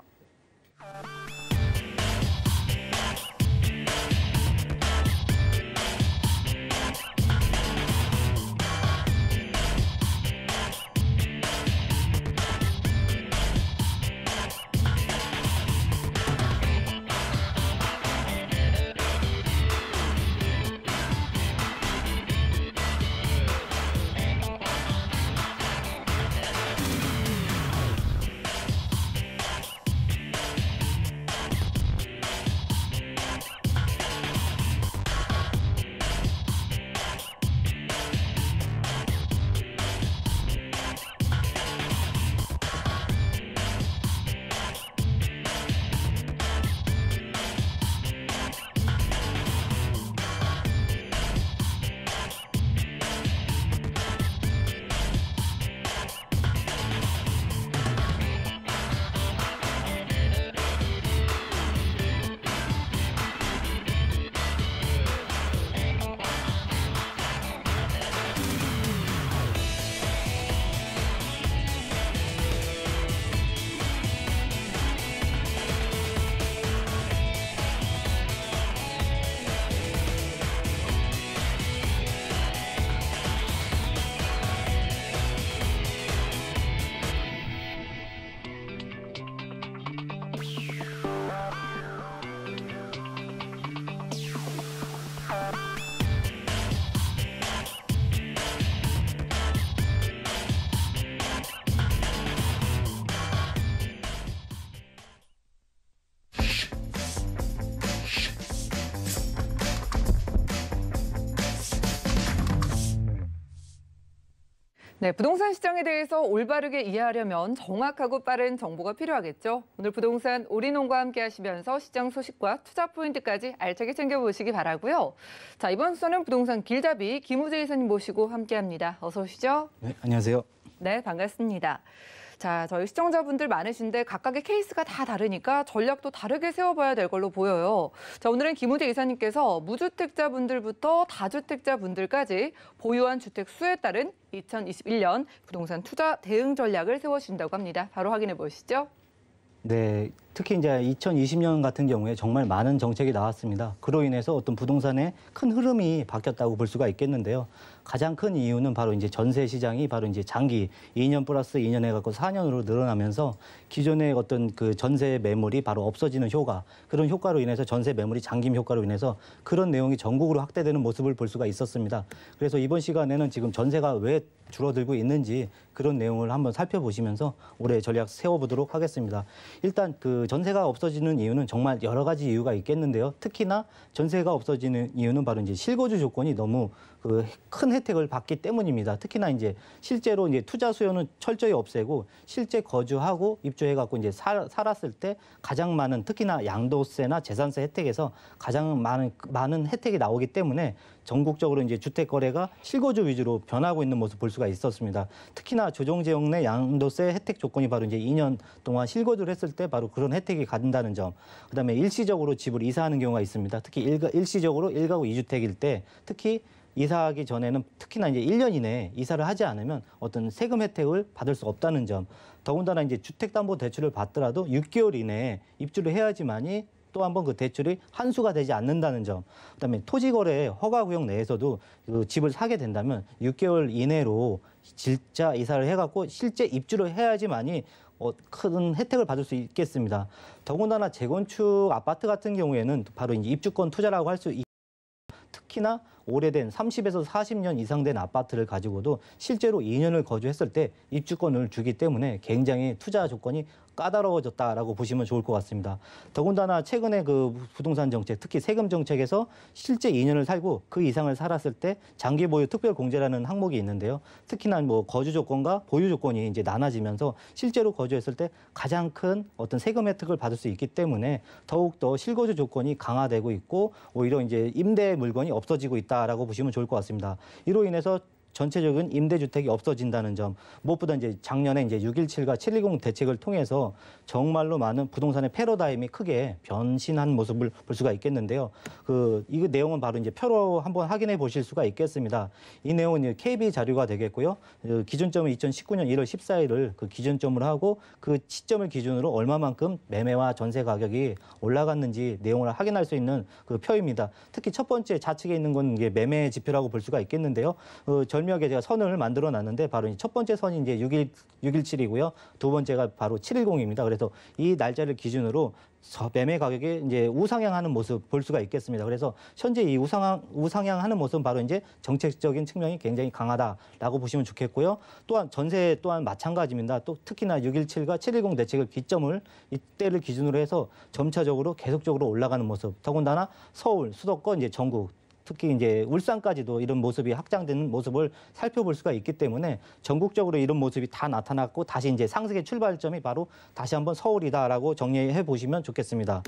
네, 부동산 시장에 대해서 올바르게 이해하려면 정확하고 빠른 정보가 필요하겠죠. 오늘 부동산 올인원과 함께 하시면서 시장 소식과 투자 포인트까지 알차게 챙겨보시기 바라고요. 자, 이번 수는 부동산 길잡이 김우재 이사님 모시고 함께합니다. 어서 오시죠. 네, 안녕하세요. 네, 반갑습니다. 자, 저희 시청자분들 많으신데 각각의 케이스가 다 다르니까 전략도 다르게 세워봐야 될 걸로 보여요. 자, 오늘은 김우재 이사님께서 무주택자분들부터 다주택자분들까지 보유한 주택 수에 따른 2021년 부동산 투자 대응 전략을 세워주신다고 합니다. 바로 확인해 보시죠. 네, 특히 이제 2020년 같은 경우에 정말 많은 정책이 나왔습니다. 그로 인해서 어떤 부동산의 큰 흐름이 바뀌었다고 볼 수가 있겠는데요. 가장 큰 이유는 바로 이제 전세 시장이 바로 이제 장기 2년 플러스 2년 해갖고 4년으로 늘어나면서 기존의 어떤 그 전세 매물이 바로 없어지는 효과, 그런 효과로 인해서 전세 매물이 잠김 효과로 인해서 그런 내용이 전국으로 확대되는 모습을 볼 수가 있었습니다. 그래서 이번 시간에는 지금 전세가 왜 줄어들고 있는지 그런 내용을 한번 살펴보시면서 올해 전략 세워보도록 하겠습니다. 일단 그 전세가 없어지는 이유는 정말 여러 가지 이유가 있겠는데요. 특히나 전세가 없어지는 이유는 바로 이제 실거주 조건이 너무 그 큰 혜택을 받기 때문입니다. 특히나 이제 실제로 이제 투자 수요는 철저히 없애고 실제 거주하고 입주해갖고 이제 살았을 때 가장 많은 특히나 양도세나 재산세 혜택에서 가장 많은 혜택이 나오기 때문에 전국적으로 이제 주택 거래가 실거주 위주로 변하고 있는 모습 볼 수가 있었습니다. 특히나 조정지역 내 양도세 혜택 조건이 바로 이제 2년 동안 실거주를 했을 때 바로 그런 혜택이 간다는 점. 그다음에 일시적으로 집을 이사하는 경우가 있습니다. 특히 일시적으로 1가구 2주택일 때 특히 이사하기 전에는 특히나 이제 1년 이내에 이사를 하지 않으면 어떤 세금 혜택을 받을 수 없다는 점. 더군다나 이제 주택담보대출을 받더라도 6개월 이내에 입주를 해야지만이 또 한 번 그 대출이 환수가 되지 않는다는 점. 그다음에 토지거래 허가구역 내에서도 그 집을 사게 된다면 6개월 이내로 진짜 이사를 해갖고 실제 입주를 해야지만이 큰 혜택을 받을 수 있겠습니다. 더군다나 재건축 아파트 같은 경우에는 바로 이제 입주권 투자라고 할 수 있습니다. 특히나 오래된 30에서 40년 이상 된 아파트를 가지고도 실제로 2년을 거주했을 때 입주권을 주기 때문에 굉장히 투자 조건이 까다로워졌다라고 보시면 좋을 것 같습니다. 더군다나 최근에 그 부동산 정책, 특히 세금 정책에서 실제 2년을 살고 그 이상을 살았을 때 장기 보유 특별 공제라는 항목이 있는데요. 특히나 뭐 거주 조건과 보유 조건이 이제 나눠지면서 실제로 거주했을 때 가장 큰 어떤 세금 혜택을 받을 수 있기 때문에 더욱더 실거주 조건이 강화되고 있고 오히려 이제 임대 물건이 없어지고 있다라고 보시면 좋을 것 같습니다. 이로 인해서 전체적인 임대주택이 없어진다는 점, 무엇보다 이제 작년에 이제 6.17과 7.10 대책을 통해서 정말로 많은 부동산의 패러다임이 크게 변신한 모습을 볼 수가 있겠는데요. 이 내용은 바로 이제 표로 한번 확인해 보실 수가 있겠습니다. 이 내용은 이제 KB 자료가 되겠고요. 기준점은 2019년 1월 14일을 그 기준점으로 하고 그 시점을 기준으로 얼마만큼 매매와 전세 가격이 올라갔는지 내용을 확인할 수 있는 그 표입니다. 특히 첫 번째 좌측에 있는 건 이게 매매 지표라고 볼 수가 있겠는데요. 절묘하게 제가 선을 만들어 놨는데 바로 첫 번째 선이 이제 6.17이고요. 두 번째가 바로 7.10입니다. 그래서 이 날짜를 기준으로 매매 가격이 이제 우상향하는 모습 볼 수가 있겠습니다. 그래서 현재 이 우상향하는 모습은 바로 이제 정책적인 측면이 굉장히 강하다라고 보시면 좋겠고요. 또한 전세 또한 마찬가지입니다. 또 특히나 6.17과 7.10 대책을 기점을 이때를 기준으로 해서 점차적으로 계속적으로 올라가는 모습. 더군다나 서울, 수도권, 이제 전국 특히 이제 울산까지도 이런 모습이 확장되는 모습을 살펴볼 수가 있기 때문에 전국적으로 이런 모습이 다 나타났고 다시 이제 상승의 출발점이 바로 다시 한번 서울이다라고 정리해 보시면 좋겠습니다.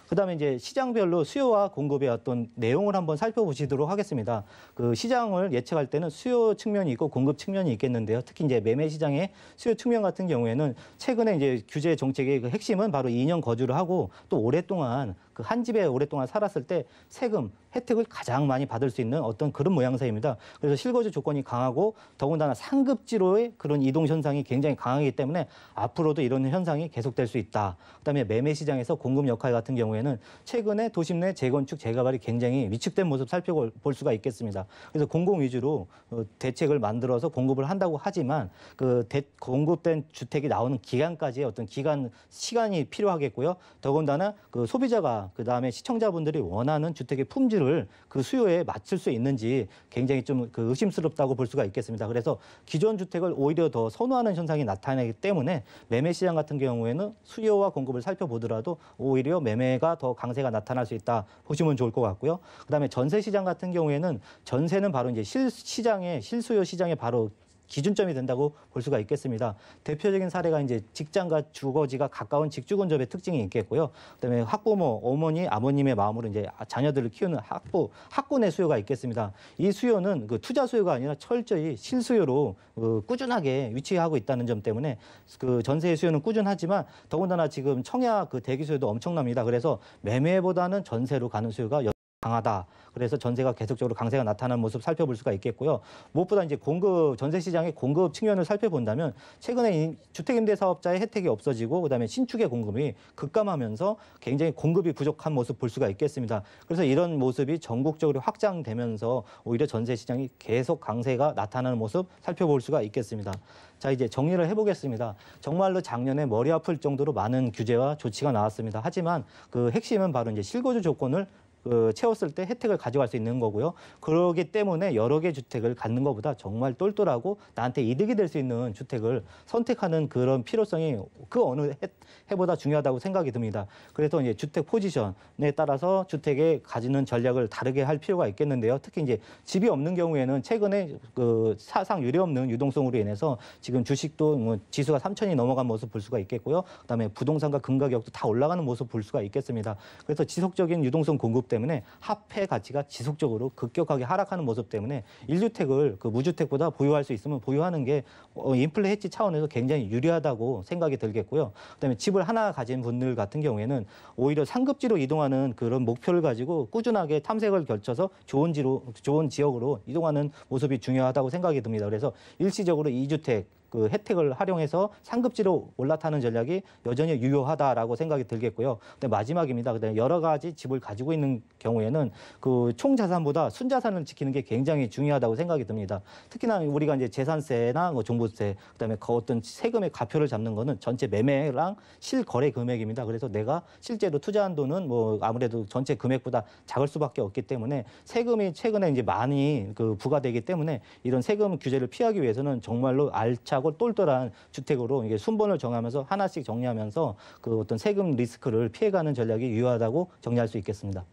그다음에 이제 시장별로 수요와 공급의 어떤 내용을 한번 살펴보시도록 하겠습니다. 그 시장을 예측할 때는 수요 측면이 있고 공급 측면이 있겠는데요. 특히 이제 매매 시장의 수요 측면 같은 경우에는 최근에 이제 규제 정책의 그 핵심은 바로 2년 거주를 하고 또 오랫동안 그 한 집에 오랫동안 살았을 때 세금 혜택을 가장 많이 받을 수 있는 어떤 그런 모양새입니다. 그래서 실거주 조건이 강하고 더군다나 상급지로의 그런 이동 현상이 굉장히 강하기 때문에 앞으로도 이런 현상이 계속될 수 있다. 그다음에 매매 시장에서 공급 역할 같은 경우에는 최근에 도심 내 재건축 재개발이 굉장히 위축된 모습 살펴볼 수가 있겠습니다. 그래서 공공 위주로 대책을 만들어서 공급을 한다고 하지만 그 공급된 주택이 나오는 기간까지의 어떤 시간이 필요하겠고요. 더군다나 그 소비자가 그다음에 시청자분들이 원하는 주택의 품질을 그 수요에 맞출 수 있는지 굉장히 좀 그 의심스럽다고 볼 수가 있겠습니다. 그래서 기존 주택을 오히려 더 선호하는 현상이 나타나기 때문에 매매 시장 같은 경우에는 수요와 공급을 살펴보더라도 오히려 매매가 더 강세가 나타날 수 있다 보시면 좋을 것 같고요. 그다음에 전세 시장 같은 경우에는 전세는 바로 이제 실수요 시장에 바로 기준점이 된다고 볼 수가 있겠습니다. 대표적인 사례가 이제 직장과 주거지가 가까운 직주근접의 특징이 있겠고요. 그다음에 학부모, 어머니, 아버님의 마음으로 이제 자녀들을 키우는 학군의 수요가 있겠습니다. 이 수요는 그 투자 수요가 아니라 철저히 실수요로 꾸준하게 위치하고 있다는 점 때문에 그 전세의 수요는 꾸준하지만 더군다나 지금 청약 그 대기 수요도 엄청납니다. 그래서 매매보다는 전세로 가는 수요가 강하다. 그래서 전세가 계속적으로 강세가 나타나는 모습 살펴볼 수가 있겠고요. 무엇보다 이제 전세 시장의 공급 측면을 살펴본다면 최근에 주택임대 사업자의 혜택이 없어지고 그다음에 신축의 공급이 급감하면서 굉장히 공급이 부족한 모습 볼 수가 있겠습니다. 그래서 이런 모습이 전국적으로 확장되면서 오히려 전세 시장이 계속 강세가 나타나는 모습 살펴볼 수가 있겠습니다. 자, 이제 정리를 해보겠습니다. 정말로 작년에 머리 아플 정도로 많은 규제와 조치가 나왔습니다. 하지만 그 핵심은 바로 이제 실거주 조건을 채웠을 때 혜택을 가져갈 수 있는 거고요. 그러기 때문에 여러 개 주택을 갖는 것보다 정말 똘똘하고 나한테 이득이 될 수 있는 주택을 선택하는 그런 필요성이 그 어느 해보다 중요하다고 생각이 듭니다. 그래서 이제 주택 포지션에 따라서 주택에 가지는 전략을 다르게 할 필요가 있겠는데요. 특히 이제 집이 없는 경우에는 최근에 그 사상 유례 없는 유동성으로 인해서 지금 주식도 뭐 지수가 3,000이 넘어간 모습 볼 수가 있겠고요. 그다음에 부동산과 금 가격도 다 올라가는 모습 볼 수가 있겠습니다. 그래서 지속적인 유동성 공급 때문에 화폐 가치가 지속적으로 급격하게 하락하는 모습 때문에 1주택을 그 무주택보다 보유할 수 있으면 보유하는 게 인플레 해지 차원에서 굉장히 유리하다고 생각이 들겠고요. 그다음에 집을 하나 가진 분들 같은 경우에는 오히려 상급지로 이동하는 그런 목표를 가지고 꾸준하게 탐색을 걸쳐서 좋은 지역으로 이동하는 모습이 중요하다고 생각이 듭니다. 그래서 일시적으로 2주택 그 혜택을 활용해서 상급지로 올라타는 전략이 여전히 유효하다라고 생각이 들겠고요. 근데 마지막입니다. 근데 여러 가지 집을 가지고 있는 경우에는 그 총 자산보다 순자산을 지키는 게 굉장히 중요하다고 생각이 듭니다. 특히나 우리가 이제 재산세나 뭐 종부세, 그다음에 그 어떤 세금의 가표를 잡는 거는 전체 매매랑 실거래 금액입니다. 그래서 내가 실제로 투자한 돈은 뭐 아무래도 전체 금액보다 작을 수밖에 없기 때문에 세금이 최근에 이제 많이 그 부과되기 때문에 이런 세금 규제를 피하기 위해서는 정말로 알차고 똘똘한 주택으로 이게 순번을 정하면서 하나씩 정리하면서 그 어떤 세금 리스크를 피해가는 전략이 유효하다고 정리할 수 있겠습니다.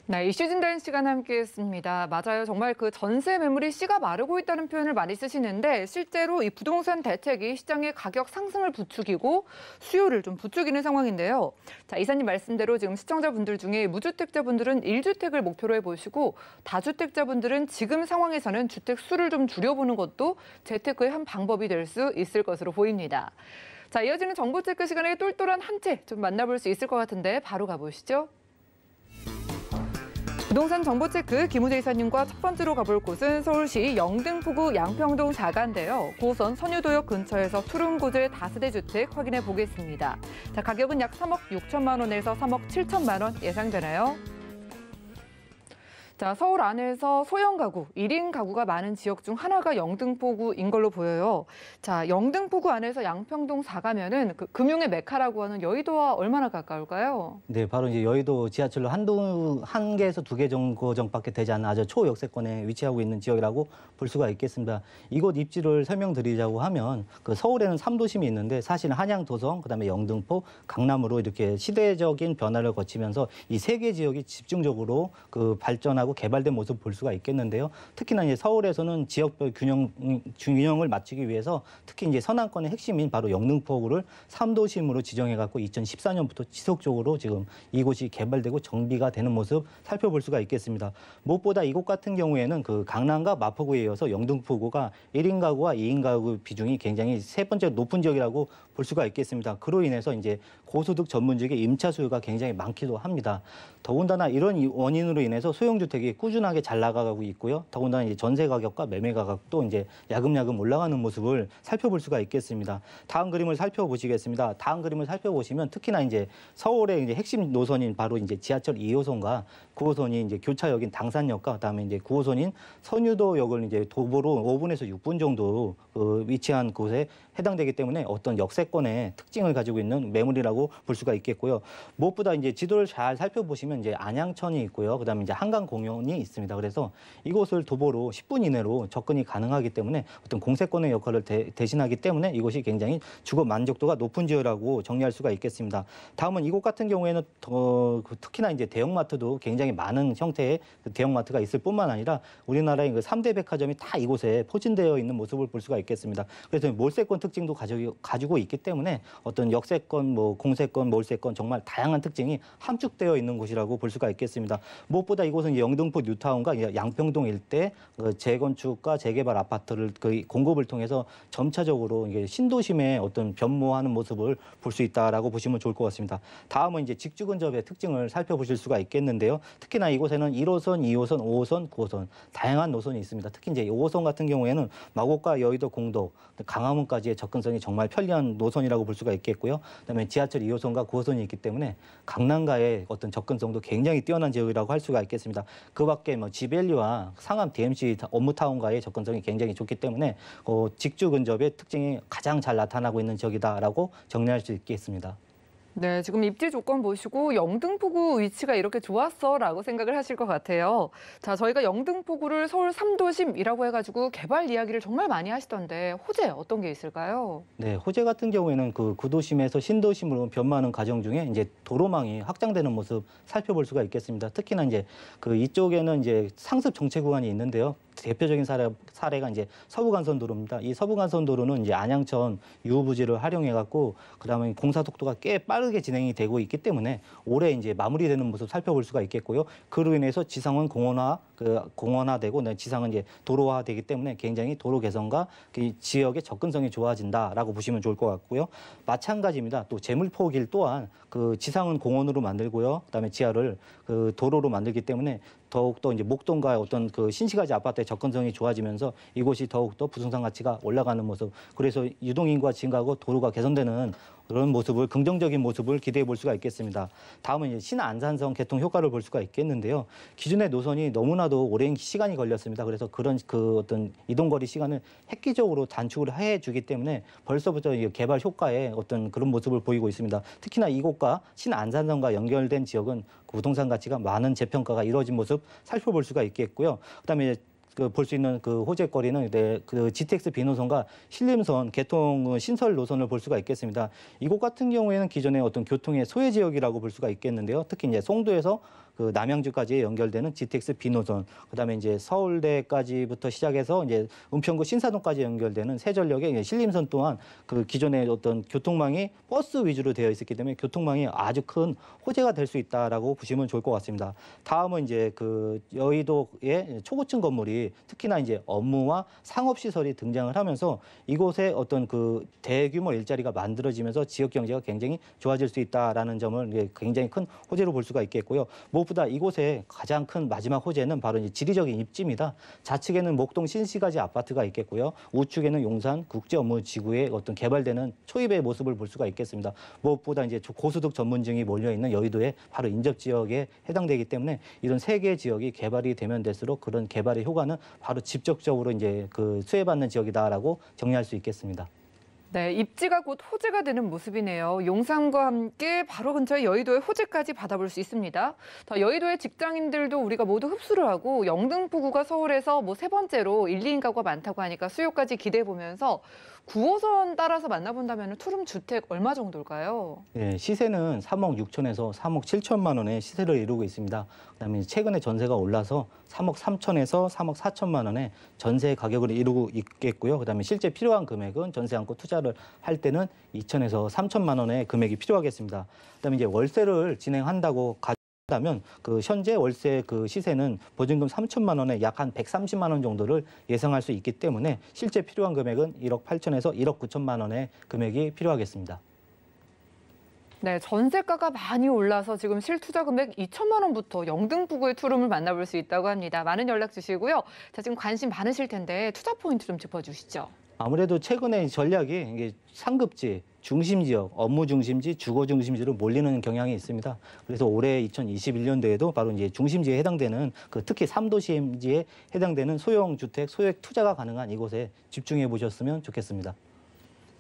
네, 이슈 진단 시간 함께했습니다. 맞아요. 정말 그 전세 매물이 씨가 마르고 있다는 표현을 많이 쓰시는데 실제로 이 부동산 대책이 시장의 가격 상승을 부추기고 수요를 좀 부추기는 상황인데요. 자, 이사님 말씀대로 지금 시청자분들 중에 무주택자분들은 1주택을 목표로 해보시고 다주택자분들은 지금 상황에서는 주택 수를 좀 줄여보는 것도 재테크의 한 방법이 될 수 있을 것으로 보입니다. 자, 이어지는 정보 체크 시간에 똘똘한 한 채 좀 만나볼 수 있을 것 같은데 바로 가보시죠. 부동산 정보체크 김우재 이사님과 첫 번째로 가볼 곳은 서울시 영등포구 양평동 4가인데요. 9호선 선유도역 근처에서 투룸구조의 다세대 주택 확인해 보겠습니다. 자, 가격은 약 3억 6천만 원에서 3억 7천만 원 예상되나요? 자, 서울 안에서 소형 가구, 1인 가구가 많은 지역 중 하나가 영등포구인 걸로 보여요. 자, 영등포구 안에서 양평동 4가면은 그 금융의 메카라고 하는 여의도와 얼마나 가까울까요? 네, 바로 이제 여의도 지하철로 한 개에서 두 개 정도밖에 되지 않는 아주 초역세권에 위치하고 있는 지역이라고 볼 수가 있겠습니다. 이곳 입지를 설명드리자고 하면 그 서울에는 3도심이 있는데 사실 한양, 도성, 그다음에 영등포, 강남으로 이렇게 시대적인 변화를 거치면서 이 세 개 지역이 집중적으로 그 발전하고 개발된 모습을 볼 수가 있겠는데요. 특히나 이제 서울에서는 지역별 균형을 맞추기 위해서 특히 이제 서남권의 핵심인 바로 영등포구를 3도심으로 지정해갖고 2014년부터 지속적으로 지금 이곳이 개발되고 정비가 되는 모습 살펴볼 수가 있겠습니다. 무엇보다 이곳 같은 경우에는 그 강남과 마포구에 이어서 영등포구가 1인 가구와 2인 가구 비중이 굉장히 세 번째 높은 지역이라고 볼 수가 있겠습니다. 그로 인해서 이제 고소득 전문지역의 임차 수요가 굉장히 많기도 합니다. 더군다나 이런 원인으로 인해서 소형주택이 꾸준하게 잘 나가고 있고요. 더군다나 이제 전세 가격과 매매 가격도 이제 야금야금 올라가는 모습을 살펴볼 수가 있겠습니다. 다음 그림을 살펴보시겠습니다. 다음 그림을 살펴보시면 특히나 이제 서울의 이제 핵심 노선인 바로 이제 지하철 2호선과 9호선이 이제 교차역인 당산역과 그다음에 이제 9호선인 선유도역을 이제 도보로 5분에서 6분 정도 위치한 곳에 해당되기 때문에 어떤 역세권의 특징을 가지고 있는 매물이라고 볼 수가 있겠고요. 무엇보다 이제 지도를 잘 살펴보시면 이제 안양천이 있고요. 그다음에 이제 한강공원이 있습니다. 그래서 이곳을 도보로 10분 이내로 접근이 가능하기 때문에 어떤 공세권의 역할을 대신하기 때문에 이곳이 굉장히 주거 만족도가 높은 지역이라고 정리할 수가 있겠습니다. 다음은 이곳 같은 경우에는 특히나 이제 대형마트도 굉장히 많은 형태의 대형마트가 있을 뿐만 아니라 우리나라의 그 3대 백화점이 다 이곳에 포진되어 있는 모습을 볼 수가 있겠습니다. 그래서 몰세권 특징도 가지고 있기 때문에 어떤 역세권, 뭐 공세권, 몰세권 정말 다양한 특징이 함축되어 있는 곳이라고 볼 수가 있겠습니다. 무엇보다 이곳은 영등포 뉴타운과 양평동 일대 재건축과 재개발 아파트를 그 공급을 통해서 점차적으로 이게 신도심의 어떤 변모하는 모습을 볼 수 있다라고 보시면 좋을 것 같습니다. 다음은 이제 직주 근접의 특징을 살펴보실 수가 있겠는데요. 특히나 이곳에는 1호선, 2호선, 5호선, 9호선 다양한 노선이 있습니다. 특히 이제 5호선 같은 경우에는 마곡과 여의도 공도, 강화문까지의 접근성이 정말 편리한 노선이라고 볼 수가 있겠고요. 그다음에 지하철 2호선과 9호선이 있기 때문에 강남과의 어떤 접근성도 굉장히 뛰어난 지역이라고 할 수가 있겠습니다. 그 밖에 뭐 지벨리와 상암 DMC 업무타운과의 접근성이 굉장히 좋기 때문에 직주 근접의 특징이 가장 잘 나타나고 있는 지역이다라고 정리할 수 있겠습니다. 네, 지금 입지 조건 보시고 영등포구 위치가 이렇게 좋았어라고 생각을 하실 것 같아요. 자, 저희가 영등포구를 서울 3도심이라고 해가지고 개발 이야기를 정말 많이 하시던데 호재 어떤 게 있을까요? 네, 호재 같은 경우에는 그 구도심에서 신도심으로 변모하는 과정 중에 이제 도로망이 확장되는 모습 살펴볼 수가 있겠습니다. 특히나 이제 그 이쪽에는 이제 상습 정체 구간이 있는데요. 대표적인 사례가 이제 서부간선도로입니다. 이 서부간선도로는 이제 안양천 유후부지를 활용해갖고 그다음에 공사 속도가 꽤 빠르게 진행이 되고 있기 때문에 올해 이제 마무리되는 모습 살펴볼 수가 있겠고요. 그로 인해서 지상은 공원화되고 지상은 이제 도로화되기 때문에 굉장히 도로 개선과 그 지역의 접근성이 좋아진다라고 보시면 좋을 것 같고요. 마찬가지입니다. 또 제물포길 또한 그 지상은 공원으로 만들고요. 그다음에 지하를 그 도로로 만들기 때문에 더욱더 이제 목동과 어떤 그 신시가지 아파트의 접근성이 좋아지면서 이곳이 더욱더 부동산 가치가 올라가는 모습. 그래서 유동인구가 증가하고 도로가 개선되는 그런 모습을 긍정적인 모습을 기대해 볼 수가 있겠습니다. 다음은 이제 신안산선 개통 효과를 볼 수가 있겠는데요. 기존의 노선이 너무나도 오랜 시간이 걸렸습니다. 그래서 그런 그 어떤 이동거리 시간을 획기적으로 단축을 해주기 때문에 벌써부터 개발 효과에 어떤 그런 모습을 보이고 있습니다. 특히나 이곳과 신안산선과 연결된 지역은 부동산 가치가 많은 재평가가 이루어진 모습 살펴볼 수가 있겠고요. 그다음에 볼 수 있는 그 호재거리는 그 GTX 비노선과 신림선 개통 신설 노선을 볼 수가 있겠습니다. 이곳 같은 경우에는 기존의 어떤 교통의 소외 지역이라고 볼 수가 있겠는데요. 특히 이제 송도에서 그 남양주까지 연결되는 GTX 비노선, 그다음에 이제 서울대까지부터 시작해서 이제 은평구 신사동까지 연결되는 세전력의 신림선 또한 그 기존의 어떤 교통망이 버스 위주로 되어 있었기 때문에 교통망이 아주 큰 호재가 될 수 있다라고 보시면 좋을 것 같습니다. 다음은 이제 그 여의도의 초고층 건물이 특히나 이제 업무와 상업 시설이 등장을 하면서 이곳에 어떤 그 대규모 일자리가 만들어지면서 지역 경제가 굉장히 좋아질 수 있다라는 점을 굉장히 큰 호재로 볼 수가 있겠고요. 무엇보다 이곳의 가장 큰 마지막 호재는 바로 이제 지리적인 입지입니다. 좌측에는 목동 신시가지 아파트가 있겠고요. 우측에는 용산 국제업무지구에 어떤 개발되는 초입의 모습을 볼 수가 있겠습니다. 무엇보다 이제 고소득 전문층이 몰려 있는 여의도에 바로 인접 지역에 해당되기 때문에 이런 세 개의 지역이 개발이 되면 될수록 그런 개발의 효과는 바로 직접적으로 이제 그 수혜받는 지역이다라고 정리할 수 있겠습니다. 네, 입지가 곧 호재가 되는 모습이네요. 용산과 함께 바로 근처에 여의도의 호재까지 받아볼 수 있습니다. 더 여의도의 직장인들도 우리가 모두 흡수를 하고 영등포구가 서울에서 뭐 세 번째로 1, 2인 가구가 많다고 하니까 수요까지 기대해 보면서 9호선 따라서 만나본다면 투룸 주택 얼마 정도일까요? 네, 시세는 3억 6천에서 3억 7천만 원의 시세를 이루고 있습니다. 그다음에 최근에 전세가 올라서 3억 3천에서 3억 4천만 원의 전세 가격을 이루고 있겠고요. 그다음에 실제 필요한 금액은 전세 안고 투자를 할 때는 2천에서 3천만 원의 금액이 필요하겠습니다. 그다음에 이제 월세를 진행한다고 다면 그 현재 월세 그 시세는 보증금 3천만 원에 약 한 130만 원 정도를 예상할 수 있기 때문에 실제 필요한 금액은 1억 8천에서 1억 9천만 원의 금액이 필요하겠습니다. 네, 전세가가 많이 올라서 지금 실투자 금액 2천만 원부터 영등포구의 투룸을 만나볼 수 있다고 합니다. 많은 연락 주시고요. 자, 지금 관심 많으실 텐데 투자 포인트 좀 짚어주시죠. 아무래도 최근에 전략이 이게 상급지, 중심지역, 업무 중심지, 주거 중심지로 몰리는 경향이 있습니다. 그래서 올해 2021년도에도 바로 이제 중심지에 해당되는 그 특히 3도시지에 해당되는 소형 주택, 소액 투자가 가능한 이곳에 집중해 보셨으면 좋겠습니다.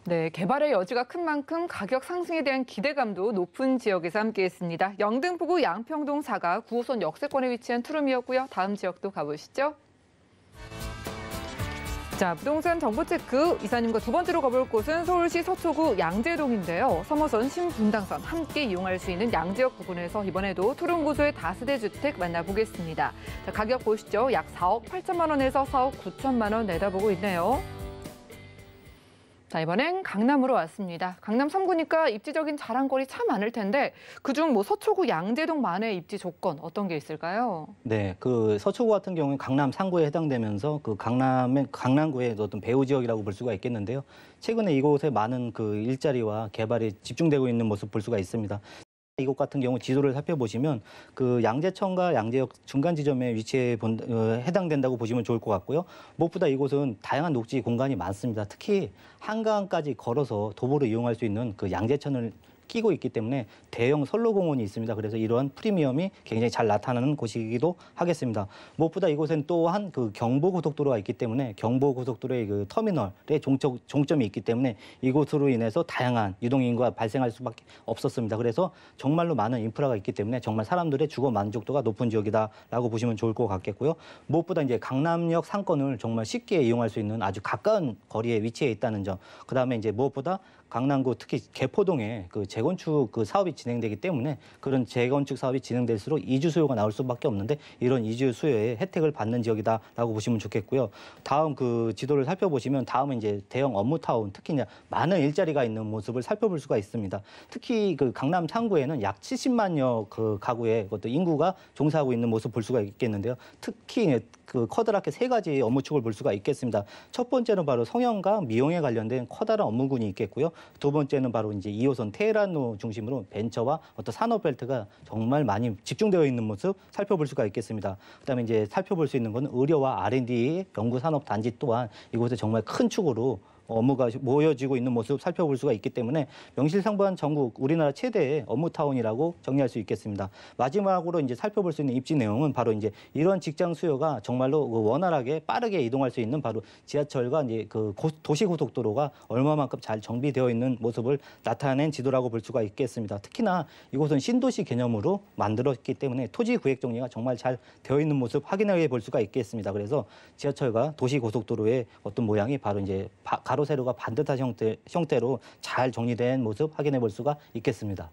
네, 개발의 여지가 큰 만큼 가격 상승에 대한 기대감도 높은 지역에서 함께했습니다. 영등포구 양평동 4가 9호선 역세권에 위치한 투룸이었고요. 다음 지역도 가보시죠. 자, 부동산 정보체크 이사님과 두 번째로 가볼 곳은 서울시 서초구 양재동인데요. 3호선 신분당선 함께 이용할 수 있는 양재역 부근에서 이번에도 투룸 고소의 다세대 주택 만나보겠습니다. 자, 가격 보시죠. 약 4억 8천만 원에서 4억 9천만 원 내다보고 있네요. 자, 이번엔 강남으로 왔습니다. 강남 3구니까 입지적인 자랑거리 참 많을 텐데 그중 뭐 서초구 양재동만의 입지 조건 어떤 게 있을까요? 네, 그 서초구 같은 경우는 강남 3구에 해당되면서 그 강남구의 어떤 배후 지역이라고 볼 수가 있겠는데요. 최근에 이곳에 많은 그 일자리와 개발이 집중되고 있는 모습 볼 수가 있습니다. 이곳 같은 경우 지도를 살펴보시면 그 양재천과 양재역 중간 지점에 위치해 해당된다고 보시면 좋을 것 같고요. 무엇보다 이곳은 다양한 녹지 공간이 많습니다. 특히 한강까지 걸어서 도보로 이용할 수 있는 그 양재천을 끼고 있기 때문에 대형 선로공원이 있습니다. 그래서 이러한 프리미엄이 굉장히 잘 나타나는 곳이기도 하겠습니다. 무엇보다 이곳엔 또한 그 경부고속도로가 있기 때문에 경부고속도로의 그 터미널의 종점이 있기 때문에 이곳으로 인해서 다양한 유동인구가 발생할 수밖에 없었습니다. 그래서 정말로 많은 인프라가 있기 때문에 정말 사람들의 주거 만족도가 높은 지역이다라고 보시면 좋을 것 같겠고요. 무엇보다 이제 강남역 상권을 정말 쉽게 이용할 수 있는 아주 가까운 거리에 위치해 있다는 점. 그다음에 이제 무엇보다 강남구 특히 개포동에 그 재건축 그 사업이 진행되기 때문에 그런 재건축 사업이 진행될수록 이주 수요가 나올 수밖에 없는데 이런 이주 수요에 혜택을 받는 지역이다라고 보시면 좋겠고요. 다음 그 지도를 살펴보시면 다음은 이제 대형 업무타운 특히 이제 많은 일자리가 있는 모습을 살펴볼 수가 있습니다. 특히 그 강남 3구에는 약 70만여 그 가구의 어떤 인구가 종사하고 있는 모습 볼 수가 있겠는데요. 특히 그 커다랗게 세 가지 업무축을 볼 수가 있겠습니다. 첫 번째는 바로 성형과 미용에 관련된 커다란 업무군이 있겠고요. 두 번째는 바로 이제 2호선 테헤란로 중심으로 벤처와 어떤 산업 벨트가 정말 많이 집중되어 있는 모습 살펴볼 수가 있겠습니다. 그다음에 이제 살펴볼 수 있는 건 의료와 R&D 연구 산업 단지 또한 이곳에 정말 큰 축으로 업무가 모여지고 있는 모습 살펴볼 수가 있기 때문에 명실상부한 전국 우리나라 최대의 업무타운이라고 정리할 수 있겠습니다. 마지막으로 이제 살펴볼 수 있는 입지 내용은 바로 이제 이런 직장 수요가 정말로 원활하게 빠르게 이동할 수 있는 바로 지하철과 이제 그 도시고속도로가 얼마만큼 잘 정비되어 있는 모습을 나타낸 지도라고 볼 수가 있겠습니다. 특히나 이곳은 신도시 개념으로 만들었기 때문에 토지 구획 정리가 정말 잘 되어 있는 모습 확인해 볼 수가 있겠습니다. 그래서 지하철과 도시고속도로의 어떤 모양이 바로 이제 가로 세로가 반듯한 형태로 잘 정리된 모습 확인해 볼 수가 있겠습니다.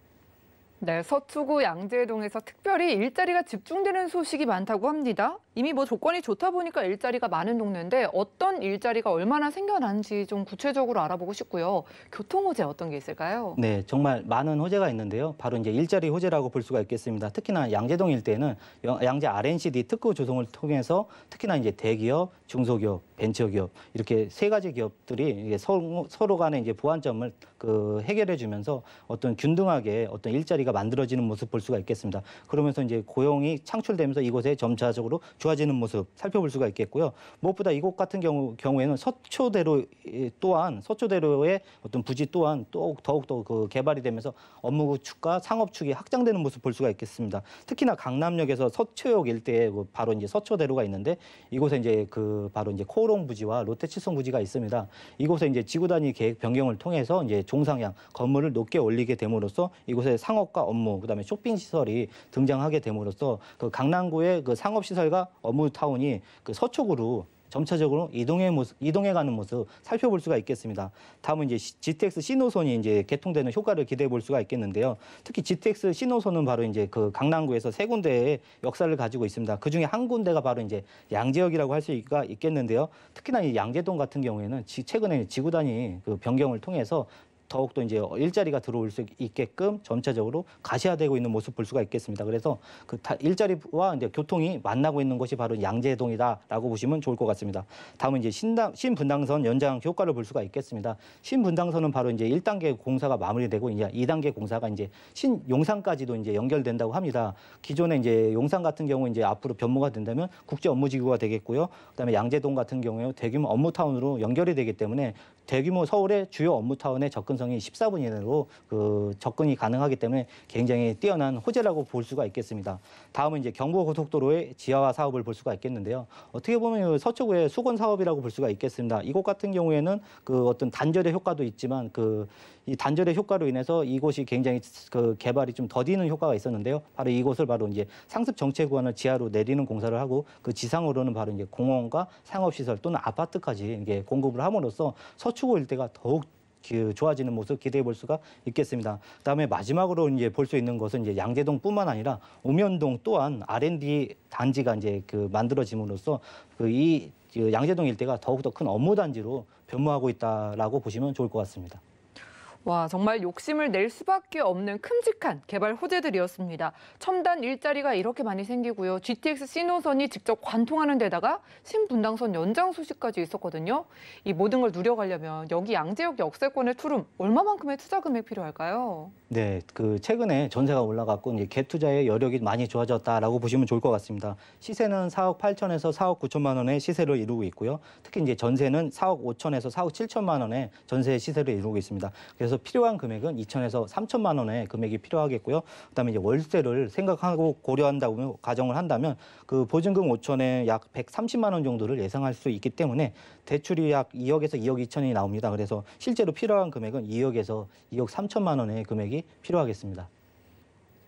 네, 서초구 양재동에서 특별히 일자리가 집중되는 소식이 많다고 합니다. 이미 조건이 좋다 보니까 일자리가 많은 동네인데 어떤 일자리가 얼마나 생겨나는지 좀 구체적으로 알아보고 싶고요. 교통 호재 어떤 게 있을까요? 네, 정말 많은 호재가 있는데요. 바로 이제 일자리 호재라고 볼 수가 있겠습니다. 특히나 양재동 일대는 양재 R&CD 특구 조성을 통해서 특히나 이제 대기업, 중소기업, 벤처기업 이렇게 세 가지 기업들이 서로 간에 이제 보완점을 해결해주면서 어떤 균등하게 어떤 일자리가 만들어지는 모습 볼 수가 있겠습니다. 그러면서 이제 고용이 창출되면서 이곳에 점차적으로 좋아지는 모습 살펴볼 수가 있겠고요. 무엇보다 이곳 같은 경우에는 서초대로의 어떤 부지 또한 더욱더 개발이 되면서 업무 축과 상업 축이 확장되는 모습 볼 수가 있겠습니다. 특히나 강남역에서 서초역 일대에 바로 이제 서초대로가 있는데 이곳에 이제 바로 이제 코오롱 부지와 롯데칠성 부지가 있습니다. 이곳에 이제 지구 단위 계획 변경을 통해서 이제 종상향 건물을 높게 올리게 됨으로써 이곳에 상업과 업무 그다음에 쇼핑 시설이 등장하게 됨으로써 강남구의 상업 시설과 업무 타운이 서초구로 점차적으로 이동해가는 모습 살펴볼 수가 있겠습니다. 다음은 이제 GTX 신호선이 이제 개통되는 효과를 기대해 볼 수가 있겠는데요. 특히 GTX 신호선은 바로 이제 강남구에서 세 군데의 역사를 가지고 있습니다. 그 중에 한 군데가 바로 이제 양재역이라고 할 수가 있겠는데요. 특히나 이 양재동 같은 경우에는 최근에 지구 단위 변경을 통해서 더욱더 이제 일자리가 들어올 수 있게끔 점차적으로 가시화되고 있는 모습 볼 수가 있겠습니다. 그래서 일자리와 이제 교통이 만나고 있는 곳이 바로 양재동이다라고 보시면 좋을 것 같습니다. 다음은 이제 신분당선 연장 효과를 볼 수가 있겠습니다. 신분당선은 바로 이제 1단계 공사가 마무리되고 이제 2단계 공사가 이제 용산까지도 이제 연결된다고 합니다. 기존에 이제 용산 같은 경우 이제 앞으로 변모가 된다면 국제 업무지구가 되겠고요. 그다음에 양재동 같은 경우에 대규모 업무타운으로 연결이 되기 때문에 대규모 서울의 주요 업무타운의 접근성이 14분 이내로 접근이 가능하기 때문에 굉장히 뛰어난 호재라고 볼 수가 있겠습니다. 다음은 이제 경부고속도로의 지하화 사업을 볼 수가 있겠는데요. 어떻게 보면 서초구의 수건 사업이라고 볼 수가 있겠습니다. 이곳 같은 경우에는 어떤 단절의 효과도 있지만 이 단절의 효과로 인해서 이곳이 굉장히 개발이 좀 더디는 효과가 있었는데요. 바로 이곳을 바로 이제 상습 정체 구간을 지하로 내리는 공사를 하고 그 지상으로는 바로 이제 공원과 상업시설 또는 아파트까지 이게 공급을 함으로써 서초구 일대가 더욱 좋아지는 모습 기대해 볼 수가 있겠습니다. 그다음에 마지막으로 이제 볼 수 있는 것은 이제 양재동뿐만 아니라 옥면동 또한 R&D 단지가 이제 만들어짐으로써 이 양재동 일대가 더욱더 큰 업무 단지로 변모하고 있다라고 보시면 좋을 것 같습니다. 와, 정말 욕심을 낼 수밖에 없는 큼직한 개발 호재들이었습니다. 첨단 일자리가 이렇게 많이 생기고요. GTX 신호선이 직접 관통하는 데다가 신분당선 연장 소식까지 있었거든요. 이 모든 걸 누려가려면 여기 양재역 역세권의 투룸 얼마만큼의 투자 금액 필요할까요? 네, 최근에 전세가 올라갔고 이제 갭투자의 여력이 많이 좋아졌다라고 보시면 좋을 것 같습니다. 시세는 4억 8천에서 4억 9천만 원의 시세를 이루고 있고요. 특히 이제 전세는 4억 5천에서 4억 7천만 원의 전세 시세를 이루고 있습니다. 그래서 필요한 금액은 2천에서 3천만 원의 금액이 필요하겠고요. 그다음에 이제 월세를 생각하고 고려한다고 가정을 한다면 보증금 5천에 약 130만 원 정도를 예상할 수 있기 때문에 대출이 약 2억에서 2억 2천이 나옵니다. 그래서 실제로 필요한 금액은 2억에서 2억 3천만 원의 금액이 필요하겠습니다.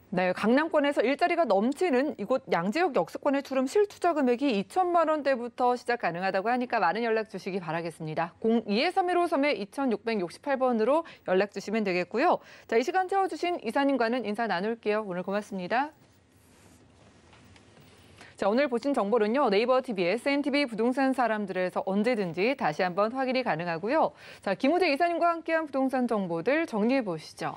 네, 강남권에서 일자리가 넘치는 이곳 양재역 역세권의 투룸 실투자 금액이 2천만 원대부터 시작 가능하다고 하니까 많은 연락 주시기 바라겠습니다. 02-3153-2668번으로 연락 주시면 되겠고요. 자, 이 시간 채워주신 이사님과는 인사 나눌게요. 오늘 고맙습니다. 자, 오늘 보신 정보는요. 네이버 TV, SNTV 부동산 사람들에서 언제든지 다시 한번 확인이 가능하고요. 자, 김우재 이사님과 함께한 부동산 정보들 정리해 보시죠.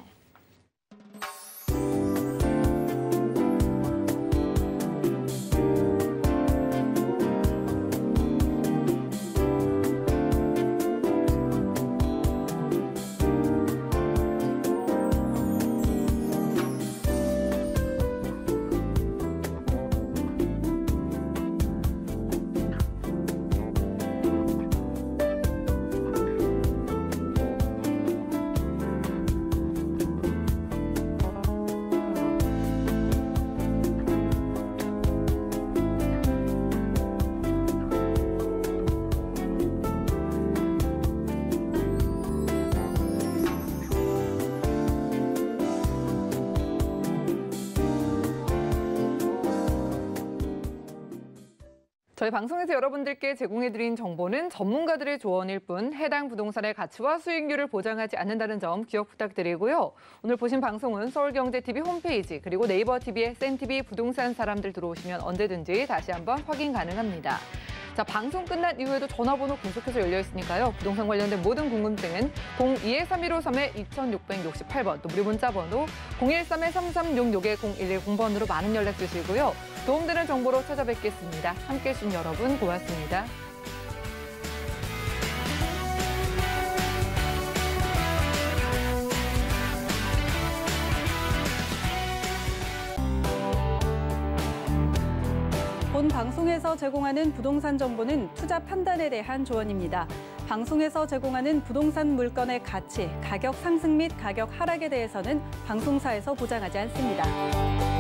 저희 방송에서 여러분들께 제공해드린 정보는 전문가들의 조언일 뿐 해당 부동산의 가치와 수익률을 보장하지 않는다는 점 기억 부탁드리고요. 오늘 보신 방송은 서울경제TV 홈페이지 그리고 네이버TV의 센TV 부동산 사람들 들어오시면 언제든지 다시 한번 확인 가능합니다. 자, 방송 끝난 이후에도 전화번호 계속해서 열려 있으니까요. 부동산 관련된 모든 궁금증은 02-3153-2668번, 또 무료 문자 번호 013-3366-0110번으로 많은 연락 주시고요. 도움되는 정보로 찾아뵙겠습니다. 함께해 주신 여러분 고맙습니다. 본 방송에서 제공하는 부동산 정보는 투자 판단에 대한 조언입니다. 방송에서 제공하는 부동산 물건의 가치, 가격 상승 및 가격 하락에 대해서는 방송사에서 보장하지 않습니다.